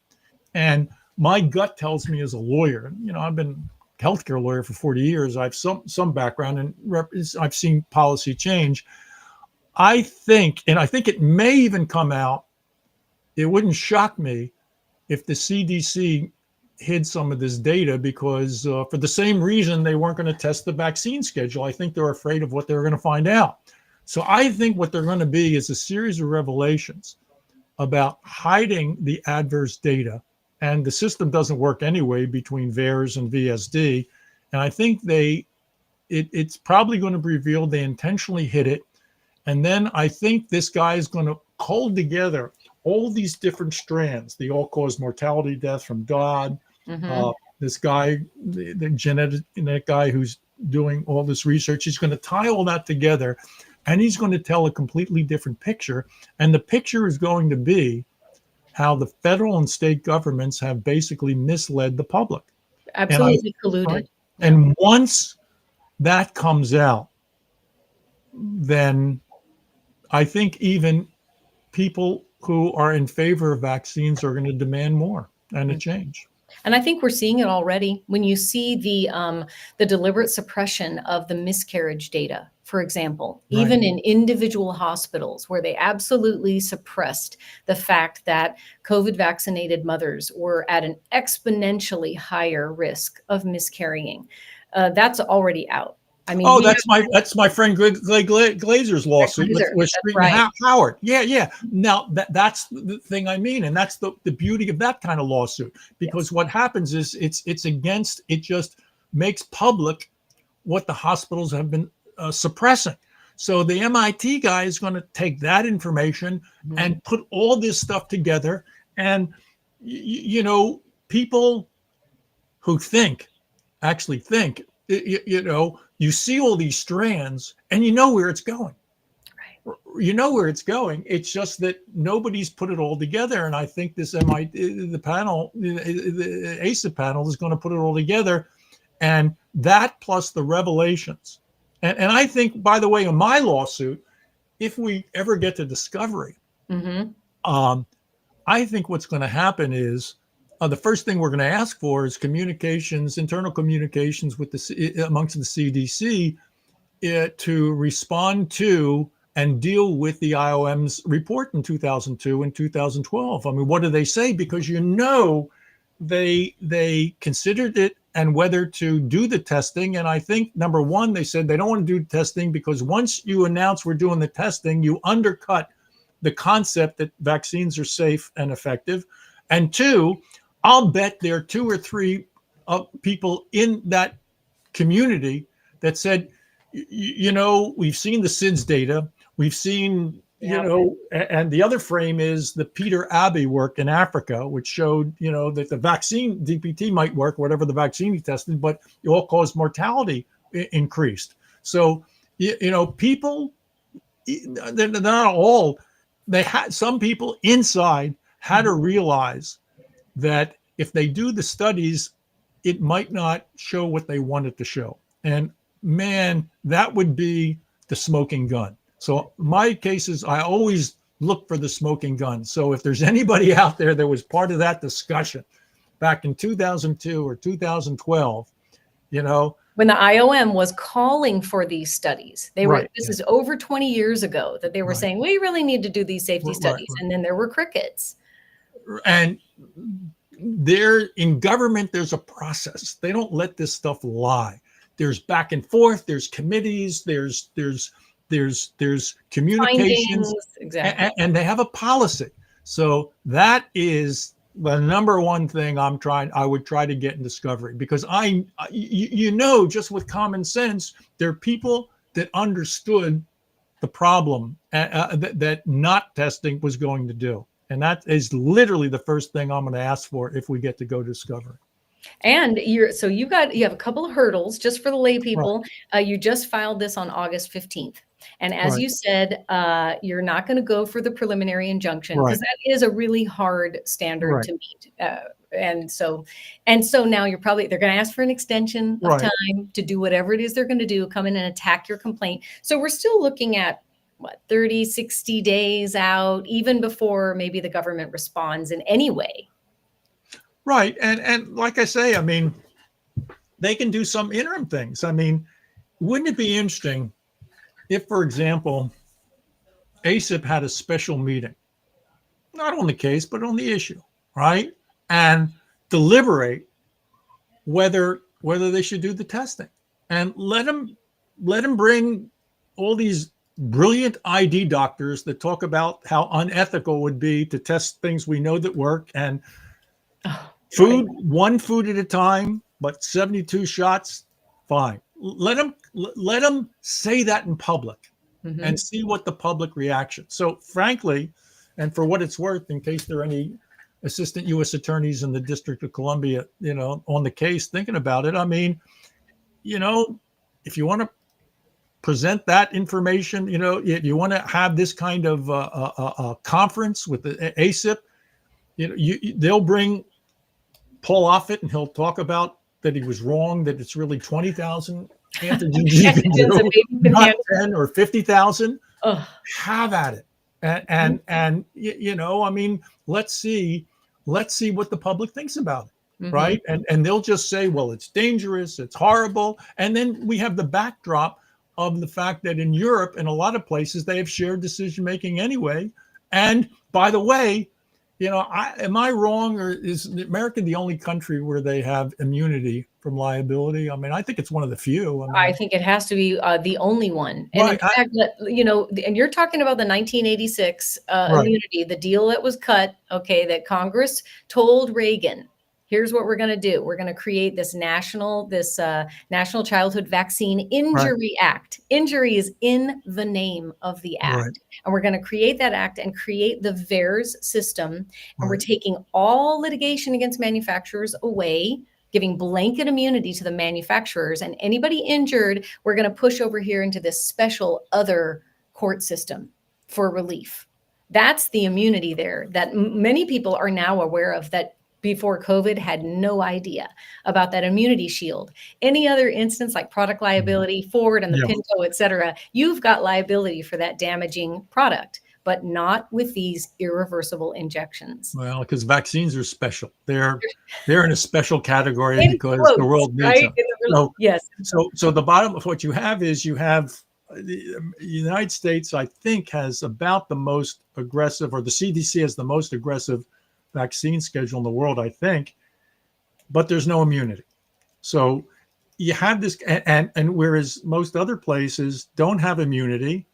And my gut tells me as a lawyer, I've been a healthcare lawyer for 40 years. I have some background and I've seen policy change. I think it may even come out, it wouldn't shock me if the CDC hid some of this data because for the same reason they weren't going to test the vaccine schedule. I think they're afraid of what they're going to find out. So I think what they're going to be is a series of revelations about hiding the adverse data. And the system doesn't work anyway between VAERS and VSD. And I think it's probably going to be revealed they intentionally hid it. And then I think this guy is going to hold together all these different strands, the all-cause mortality death from Dodd, this guy, the genetic guy who's doing all this research, he's going to tie all that together, and he's going to tell a completely different picture. And the picture is going to be how the federal and state governments have basically misled the public. Absolutely colluded. And once that comes out, then I think even people who are in favor of vaccines are going to demand more and a change. And I think we're seeing it already when you see the deliberate suppression of the miscarriage data, for example, even in individual hospitals where they absolutely suppressed the fact that COVID vaccinated mothers were at an exponentially higher risk of miscarrying. That's already out. I mean, that's my friend Greg Glazer's lawsuit with Street and Howard. Yeah. Now that's the thing I mean, and that's the beauty of that kind of lawsuit, because what happens is it just makes public what the hospitals have been suppressing. So the MIT guy is going to take that information and put all this stuff together, and people who actually think. You see all these strands and you know where it's going. Right. You know where it's going. It's just that nobody's put it all together. And I think this the panel, the ACIP panel is going to put it all together. And that plus the revelations. And I think, by the way, in my lawsuit, if we ever get to discovery, I think what's going to happen is the first thing we're going to ask for is internal communications with amongst the CDC to respond to and deal with the IOM's report in 2002 and 2012. I mean, what do they say? Because they considered it and whether to do the testing. And I think, number one, they said they don't want to do testing because once you announce we're doing the testing, you undercut the concept that vaccines are safe and effective. And two, I'll bet there are 2 or 3 people in that community that said, we've seen the SIDS data, we've seen, and the other frame is the Peter Abbey work in Africa, which showed, that the vaccine DPT might work, whatever the vaccine he tested, but it all caused mortality increased. So, people, they're not all, some people inside had to realize that if they do the studies, it might not show what they want it to show. And man, that would be the smoking gun. So my cases, I always look for the smoking gun. So if there's anybody out there that was part of that discussion back in 2002 or 2012, when the IOM was calling for these studies, this is over 20 years ago that they were saying, we really need to do these safety studies. And then there were crickets. And in government, there's a process. They don't let this stuff lie. There's back and forth. There's committees. There's communications. Exactly. And they have a policy. So that is the number one thing I would try to get in discovery, because just with common sense, there are people that understood the problem that not testing was going to do. And that is literally the first thing I'm going to ask for if we get to go discovery. And you have a couple of hurdles just for the lay people. Right. You just filed this on August 15th. And as you said, you're not going to go for the preliminary injunction because that is a really hard standard to meet. And so now they're going to ask for an extension of time to do whatever it is they're going to do, come in and attack your complaint. So we're still looking at 30, 60 days out, even before maybe the government responds in any way. Right. And like I say, I mean, they can do some interim things. I mean, wouldn't it be interesting if, for example, ACIP had a special meeting, not on the case, but on the issue, right? And deliberate whether they should do the testing, and let them bring all these brilliant ID doctors that talk about how unethical it would be to test things we know that work, and one food at a time, but 72 shots, fine. Let them say that in public and see what the public reaction. So frankly, and for what it's worth, in case there are any assistant U.S. attorneys in the District of Columbia, on the case thinking about it. I mean, if you want to present that information, you want to have this kind of a conference with the ACIP, they'll bring Paul Offit and he'll talk about that he was wrong, that it's really 20,000 antigens you can do, not 10 or 50,000. Have at it. And I mean, let's see what the public thinks about it, right? And they'll just say, well, it's dangerous, it's horrible. And then we have the backdrop of the fact that in Europe and a lot of places, they have shared decision-making anyway. And by the way, am I wrong, or is America the only country where they have immunity from liability? I mean, I think it's one of the few. I think it has to be the only one. And in fact, and you're talking about the 1986 immunity, the deal that was cut, that Congress told Reagan, here's what we're going to do. We're going to create this National Childhood Vaccine Injury Act. Injury is in the name of the act. And we're going to create that act and create the VAERS system. And we're taking all litigation against manufacturers away, giving blanket immunity to the manufacturers, and anybody injured, we're going to push over here into this special other court system for relief. That's the immunity there that many people are now aware of, that before COVID had no idea about that immunity shield. Any other instance like product liability, Ford and the Pinto, et cetera, you've got liability for that damaging product, but not with these irreversible injections. Well, because vaccines are special. They're in a special category because the world needs them. So the bottom of what you have is the United States, I think, has about the most aggressive, or the CDC has the most aggressive vaccine schedule in the world, I think, but there's no immunity. So you have this, and whereas most other places don't have immunity,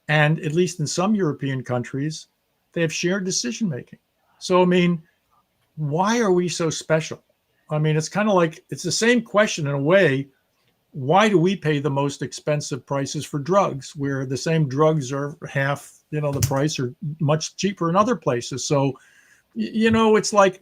and at least in some European countries, they have shared decision-making. So, I mean, why are we so special? I mean, it's kind of like, it's the same question in a way. Why do we pay the most expensive prices for drugs, where the same drugs are half, the price, or much cheaper in other places? So, it's like,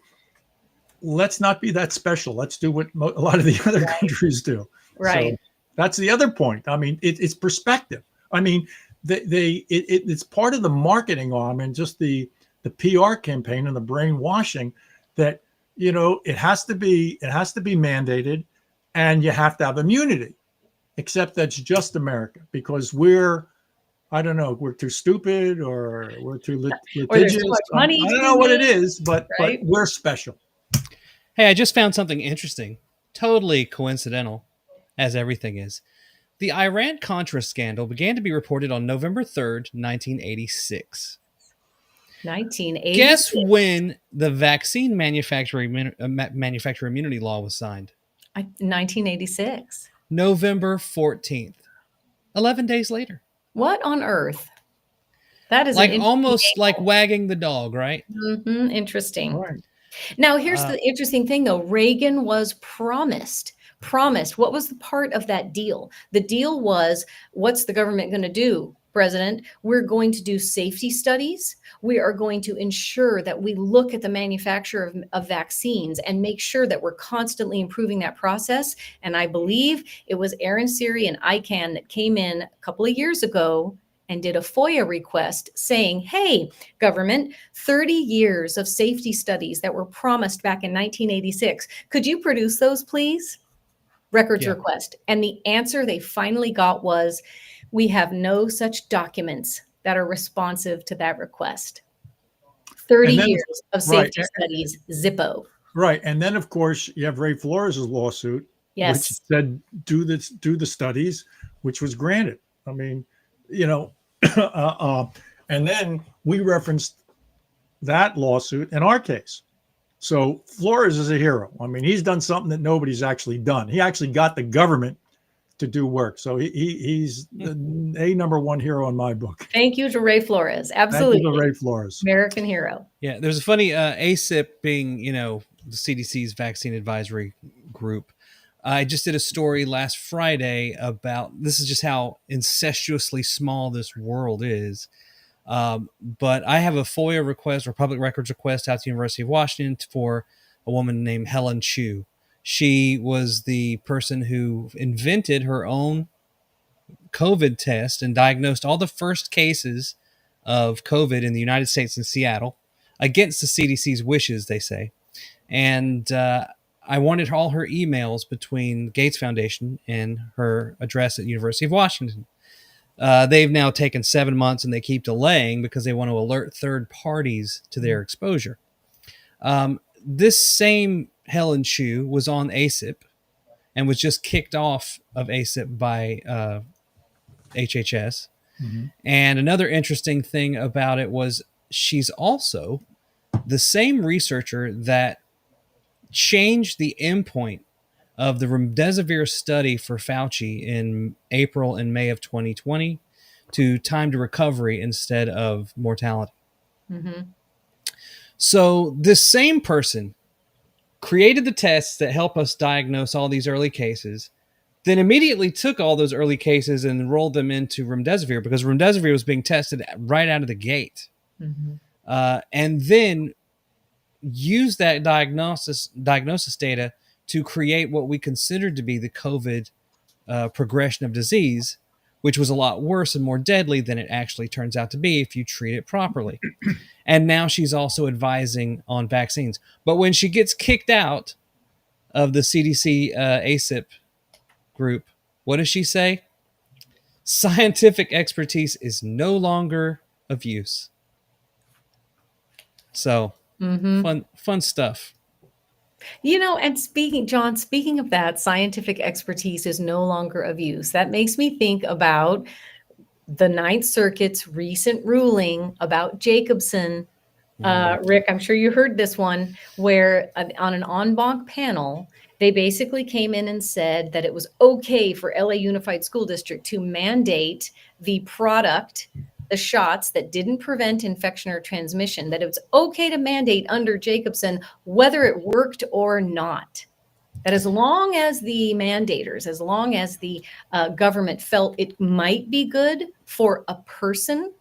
let's not be that special. Let's do what a lot of the other countries do. Right. So that's the other point. I mean, it's perspective. I mean, it's part of the marketing arm and just the PR campaign and the brainwashing that, it has to be mandated, and you have to have immunity, except that's just America, because we're too stupid, or we're too litigious. Or there's too much money. I don't know what it is, but we're special. Hey, I just found something interesting, totally coincidental, as everything is. The Iran-Contra scandal began to be reported on November 3rd, 1986. 1986. Guess when the vaccine manufacturer immunity law was signed? 1986. November 14th. 11 days later. What on earth? That is like almost like wagging the dog, right? Mm-hmm. Interesting. Right. Now, here's the interesting thing, though. Reagan was promised. What was the part of that deal? The deal was, what's the government going to do, President? We're going to do safety studies. We are going to ensure that we look at the manufacture of vaccines and make sure that we're constantly improving that process. And I believe it was Aaron Siri and ICANN that came in a couple of years ago and did a FOIA request saying, hey, government, 30 years of safety studies that were promised back in 1986. Could you produce those, please? Records request. And the answer they finally got was, we have no such documents that are responsive to that request. 30 years of safety studies, Zippo. Right. And then, of course, you have Ray Flores' lawsuit, which said, do the studies, which was granted. I mean, and then we referenced that lawsuit in our case. So Flores is a hero. I mean, he's done something that nobody's actually done. He actually got the government to do work. So he's the number one hero in my book. Thank you to Ray Flores. Absolutely. Thank you to Ray Flores. American hero. Yeah, there's a funny ACIP being, the CDC's vaccine advisory group. I just did a story last Friday about, this is just how incestuously small this world is. But I have a FOIA request or public records request out to the University of Washington for a woman named Helen Chu. She was the person who invented her own COVID test and diagnosed all the first cases of COVID in the United States in Seattle against the CDC's wishes, they say. And I wanted all her emails between Gates Foundation and her address at University of Washington. They've now taken 7 months and they keep delaying because they want to alert third parties to their exposure. This same Helen Chu was on ASIP and was just kicked off of ASIP by HHS. Mm-hmm. And another interesting thing about it was she's also the same researcher that changed the endpoint of the remdesivir study for Fauci in April and May of 2020 to time to recovery instead of mortality. Mm-hmm. So this same person created the tests that help us diagnose all these early cases, then immediately took all those early cases and rolled them into remdesivir because remdesivir was being tested right out of the gate. Mm-hmm. And then used that diagnosis data to create what we considered to be the COVID progression of disease, which was a lot worse and more deadly than it actually turns out to be if you treat it properly. And now she's also advising on vaccines. But when she gets kicked out of the CDC ASIP group, what does she say? Scientific expertise is no longer of use. So fun stuff. You know, and speaking of that, scientific expertise is no longer of use. That makes me think about the Ninth Circuit's recent ruling about Jacobson. Rick, I'm sure you heard this one, where on an en banc panel, they basically came in and said that it was okay for LA Unified School District to mandate the product, the shots that didn't prevent infection or transmission, that it was okay to mandate under Jacobson, whether it worked or not. That as long as the mandators, as long as the government felt it might be good for a person,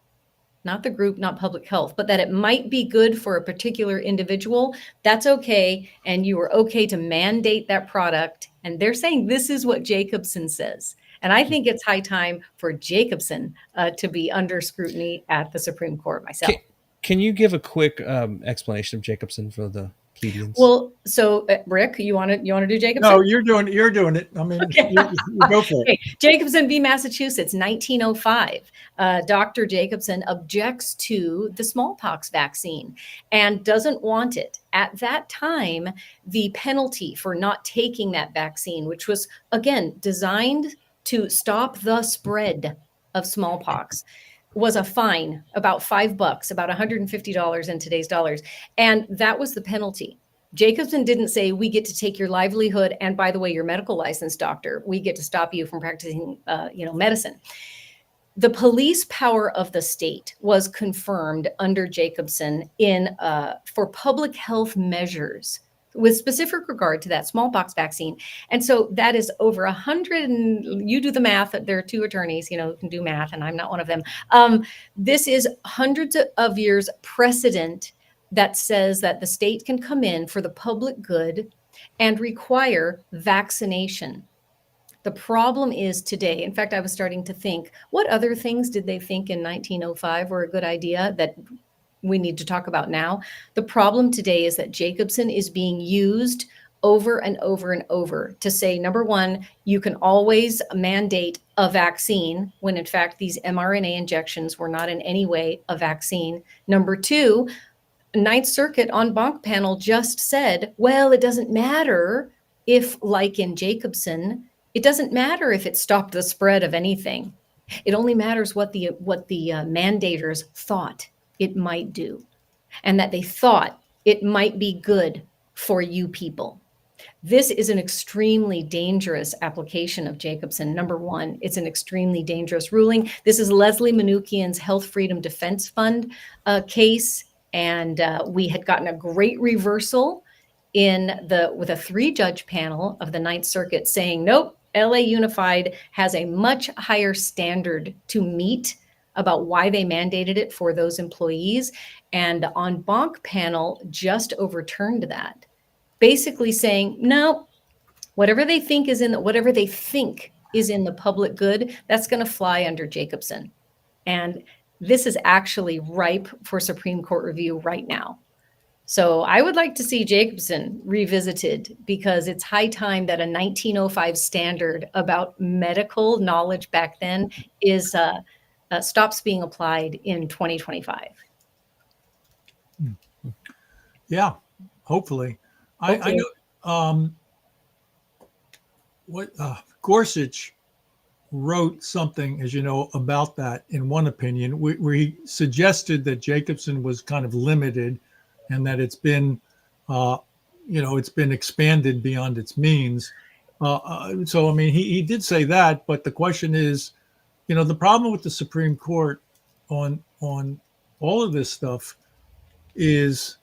not the group, not public health, but that it might be good for a particular individual, that's okay. And you are okay to mandate that product. And they're saying this is what Jacobson says. And I think it's high time for Jacobson to be under scrutiny at the Supreme Court myself. Can you give a quick explanation of Jacobson for the plebeians? Well, so Rick, you want to do Jacobson? No, you're doing it. I mean, okay. you go for it. Okay. Jacobson v. Massachusetts, 1905. Dr. Jacobson objects to the smallpox vaccine and doesn't want it. At that time, the penalty for not taking that vaccine, which was, again, designed to stop the spread of smallpox, was a fine, about $5, about $150 in today's dollars. And that was the penalty. Jacobson didn't say, we get to take your livelihood. And by the way, your medical license, doctor, we get to stop you from practicing, medicine. The police power of the state was confirmed under Jacobson for public health measures with specific regard to that smallpox vaccine. And so that is over 100, and you do the math, there are two attorneys, who can do math, and I'm not one of them. This is hundreds of years precedent that says that the state can come in for the public good and require vaccination. The problem is today, in fact, I was starting to think, what other things did they think in 1905 were a good idea that we need to talk about now? The problem today is that Jacobson is being used over and over and over to say, number one, you can always mandate a vaccine when in fact these mRNA injections were not in any way a vaccine. Number two, Ninth Circuit en banc panel just said, well, it doesn't matter if, like in Jacobson, it doesn't matter if it stopped the spread of anything. It only matters what the mandators thought it might do, and that they thought it might be good for you people. This is an extremely dangerous application of Jacobson. Number one, it's an extremely dangerous ruling. This is Leslie Manukian's Health Freedom Defense Fund case, and we had gotten a great reversal with a 3-judge panel of the Ninth Circuit saying, nope, LA Unified has a much higher standard to meet about why they mandated it for those employees. And the en banc panel just overturned that, basically saying, no, whatever they think is in the public good, that's going to fly under Jacobson. And this is actually ripe for Supreme Court review right now. So I would like to see Jacobson revisited, because it's high time that a 1905 standard about medical knowledge back then is stops being applied in 2025. Yeah, hopefully. I know Gorsuch wrote something, as you know, about that in one opinion, where he suggested that Jacobson was kind of limited, and that it's been, it's been expanded beyond its means. So, I mean, he did say that, but the question is, the problem with the Supreme Court on all of this stuff is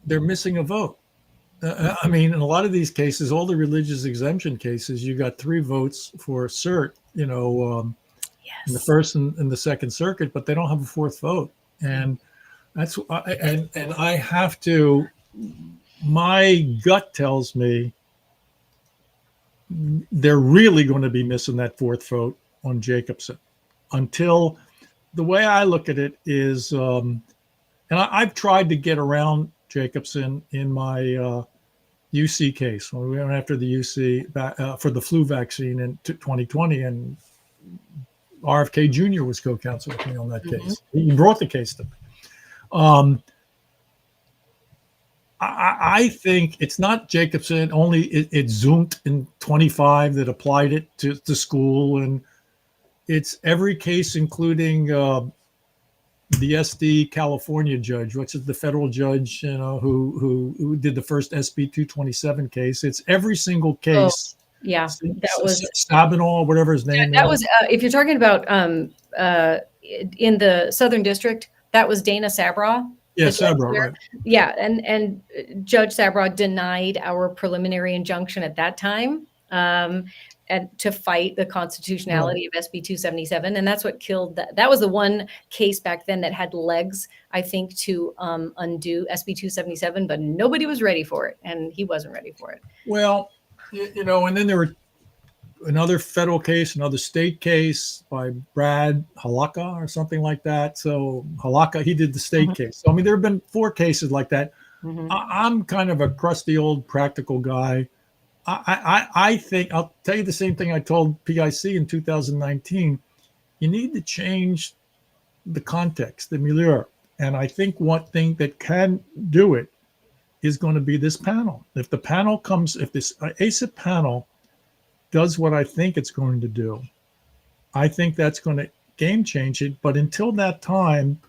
they're missing a vote. I mean, in a lot of these cases, all the religious exemption cases, you got 3 votes for cert, in the First and the Second Circuit, but they don't have a 4th vote. And that's and I have to. My gut tells me they're really going to be missing that 4th vote on Jacobson. Until, the way I look at it is, and I've tried to get around Jacobson in my UC case when we went after the UC for the flu vaccine in 2020, and RFK Jr. was co-counsel with me on that case. He brought the case to me. I think it's not Jacobson only. It's Zoomt in 25 that applied it to school, and it's every case, including the SD California judge, which is the federal judge, who did the first SB 227 case. It's every single case. Oh, yeah, that was Stabenow, whatever his name. That was if you're talking about in the Southern District, that was Dana Sabraw. Yeah, Sabraw, right. Yeah, and Judge Sabraw denied our preliminary injunction at that time, and to fight the constitutionality of SB 277, and that's what killed that. That was the one case back then that had legs, I think, to undo SB 277, but nobody was ready for it, and he wasn't ready for it. Well, and then there were another federal case, another state case by Brad Halakha or something like that. So Halakha, he did the state case. So, I mean, there have been 4 cases like that. I'm kind of a crusty old practical guy. I think I'll tell you the same thing I told PIC in 2019. You need to change the context, the milieu. And I think one thing that can do it is going to be this panel. If the panel if this ACIP panel does what I think it's going to do, I think that's going to game change it. But until that time,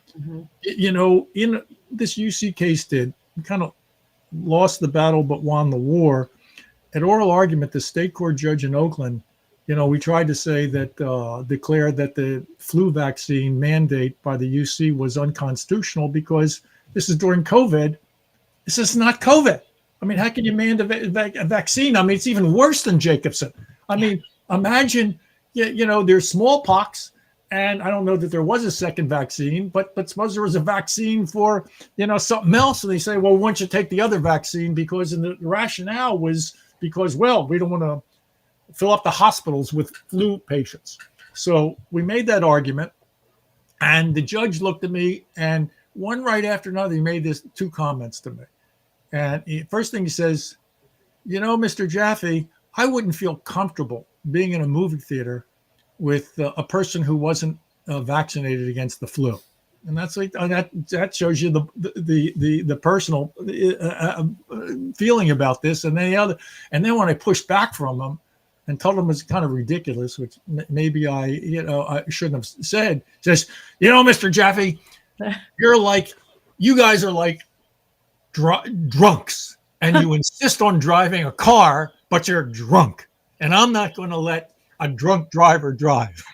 in this UC case we kind of lost the battle but won the war. At oral argument, the state court judge in Oakland, we tried to say that, declared that the flu vaccine mandate by the UC was unconstitutional because this is during COVID. This is not COVID. I mean, how can you mandate a vaccine? I mean, it's even worse than Jacobson. I mean, imagine, there's smallpox, and I don't know that there was a second vaccine, but suppose there was a vaccine for, something else, and they say, well, why don't you take the other vaccine? Because the rationale was because, well, we don't want to fill up the hospitals with flu patients. So we made that argument, and the judge looked at me, and one right after another, he made 2 comments to me. And first thing he says, Mr. Jaffe, I wouldn't feel comfortable being in a movie theater with a person who wasn't vaccinated against the flu. And that's like that shows you the personal feeling about this. And then when I pushed back from him and told him it's kind of ridiculous, which maybe I shouldn't have said, says, Mr. Jaffe, you guys are like drunks, and you insist on driving a car, but you're drunk, and I'm not going to let a drunk driver drive.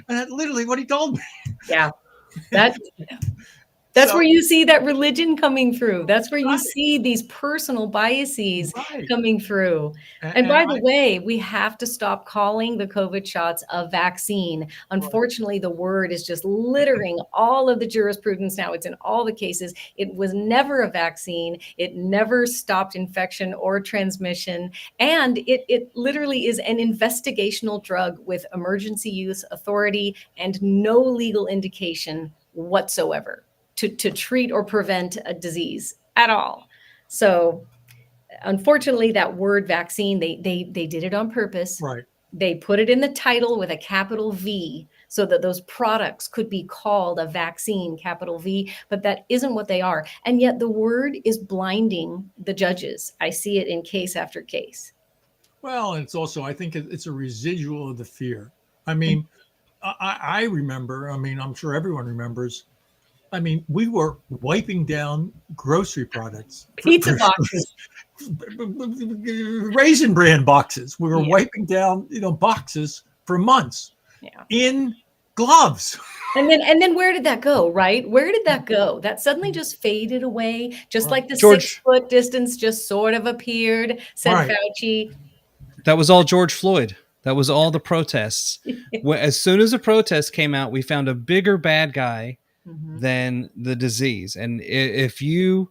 And that's literally what he told me. Yeah, that That's where you see that religion coming through. That's where you see these personal biases coming through. And by the way, we have to stop calling the COVID shots a vaccine. Unfortunately, the word is just littering all of the jurisprudence now. It's in all the cases. It was never a vaccine. It never stopped infection or transmission. And it literally is an investigational drug with emergency use authority and no legal indication whatsoever to treat or prevent a disease at all. So unfortunately, that word vaccine, they did it on purpose. Right. They put it in the title with a capital V so that those products could be called a vaccine, capital V, but that isn't what they are. And yet the word is blinding the judges. I see it in case after case. Well, and it's also, I think it's a residual of the fear. I mean, I remember, I mean, I'm sure everyone remembers, I mean, we were wiping down grocery products. Pizza boxes. Raisin Bran boxes. We were wiping down, boxes for months in gloves. And then where did that go, right? Where did that go? That suddenly just faded away, just like the George, 6-foot distance just sort of appeared, said Fauci. That was all George Floyd. That was all the protests. As soon as the protest came out, we found a bigger bad guy than the disease. And if you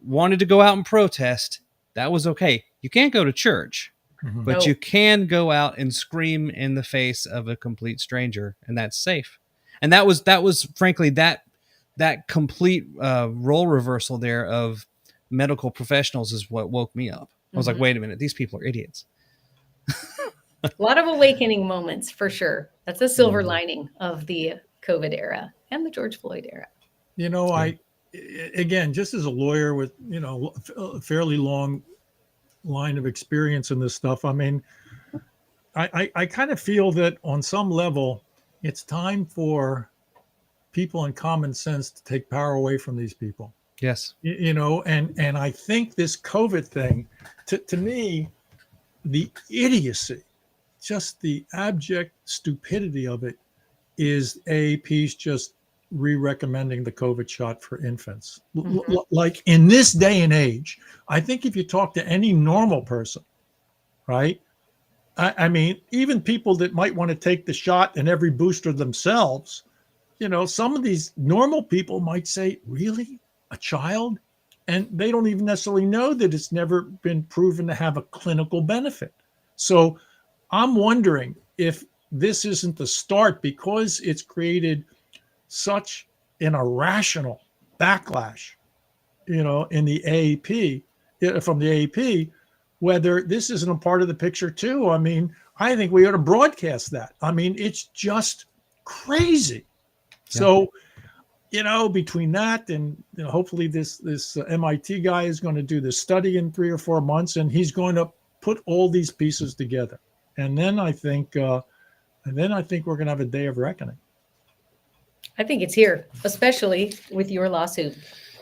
wanted to go out and protest, that was okay. You can't go to church, but you can go out and scream in the face of a complete stranger, and that's safe. And that was frankly that complete role reversal there of medical professionals is what woke me up. I was like, wait a minute, these people are idiots. A lot of awakening moments for sure. That's a silver lining of the COVID era and the George Floyd era. I, again, just as a lawyer with, a fairly long line of experience in this stuff, I mean, I kind of feel that on some level, it's time for people in common sense to take power away from these people. Yes. And I think this COVID thing, to me, the idiocy, just the abject stupidity of it is AAP's just re-recommending the COVID shot for infants. Like in this day and age, I think if you talk to any normal person, right? I mean, even people that might want to take the shot and every booster themselves, some of these normal people might say, really? A child? And they don't even necessarily know that it's never been proven to have a clinical benefit. So I'm wondering if this isn't the start, because it's created such an irrational backlash, in the AAP, from the AAP, whether this isn't a part of the picture too. I mean, I think we ought to broadcast that. I mean, it's just crazy. Yeah. So, between that and hopefully this MIT guy is going to do this study in 3 or 4 months, and he's going to put all these pieces together. And then I think we're going to have a day of reckoning. I think it's here, especially with your lawsuit.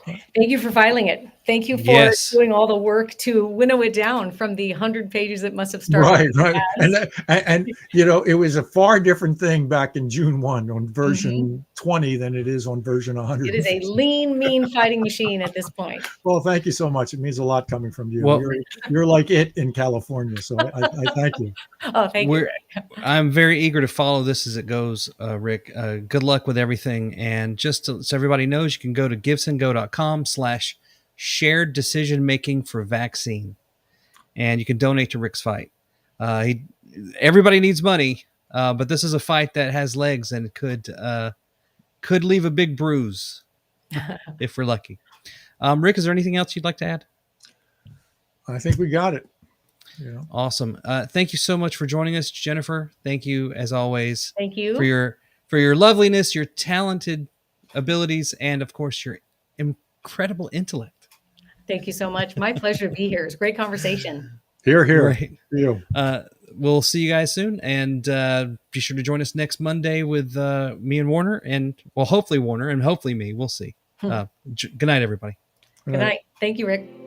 Thank you for filing it. Thank you for doing all the work to winnow it down from the 100 pages it must have started. Right. And it was a far different thing back in June 1 on version 20 than it is on version 100. It is a lean, mean fighting machine at this point. Well, thank you so much. It means a lot coming from you. Well, you're like it in California. So I thank you. Oh, thank you, Rick. I'm very eager to follow this as it goes, Rick. Good luck with everything. And just so everybody knows, you can go to gibsongo.com/shared decision making for vaccine, and you can donate to Rick's fight. Everybody needs money, but this is a fight that has legs and could leave a big bruise if we're lucky. Rick, is there anything else you'd like to add? I think we got it. Awesome. Thank you so much for joining us, Jennifer. Thank you as always. Thank you for your loveliness, your talented abilities, and of course your incredible intellect. Thank you so much. My pleasure to be here. It's a great conversation. Here. Right. We'll see you guys soon, and be sure to join us next Monday with me and Warner, and hopefully Warner, and hopefully me. We'll see. Good night, everybody. Good night. Thank you, Rick.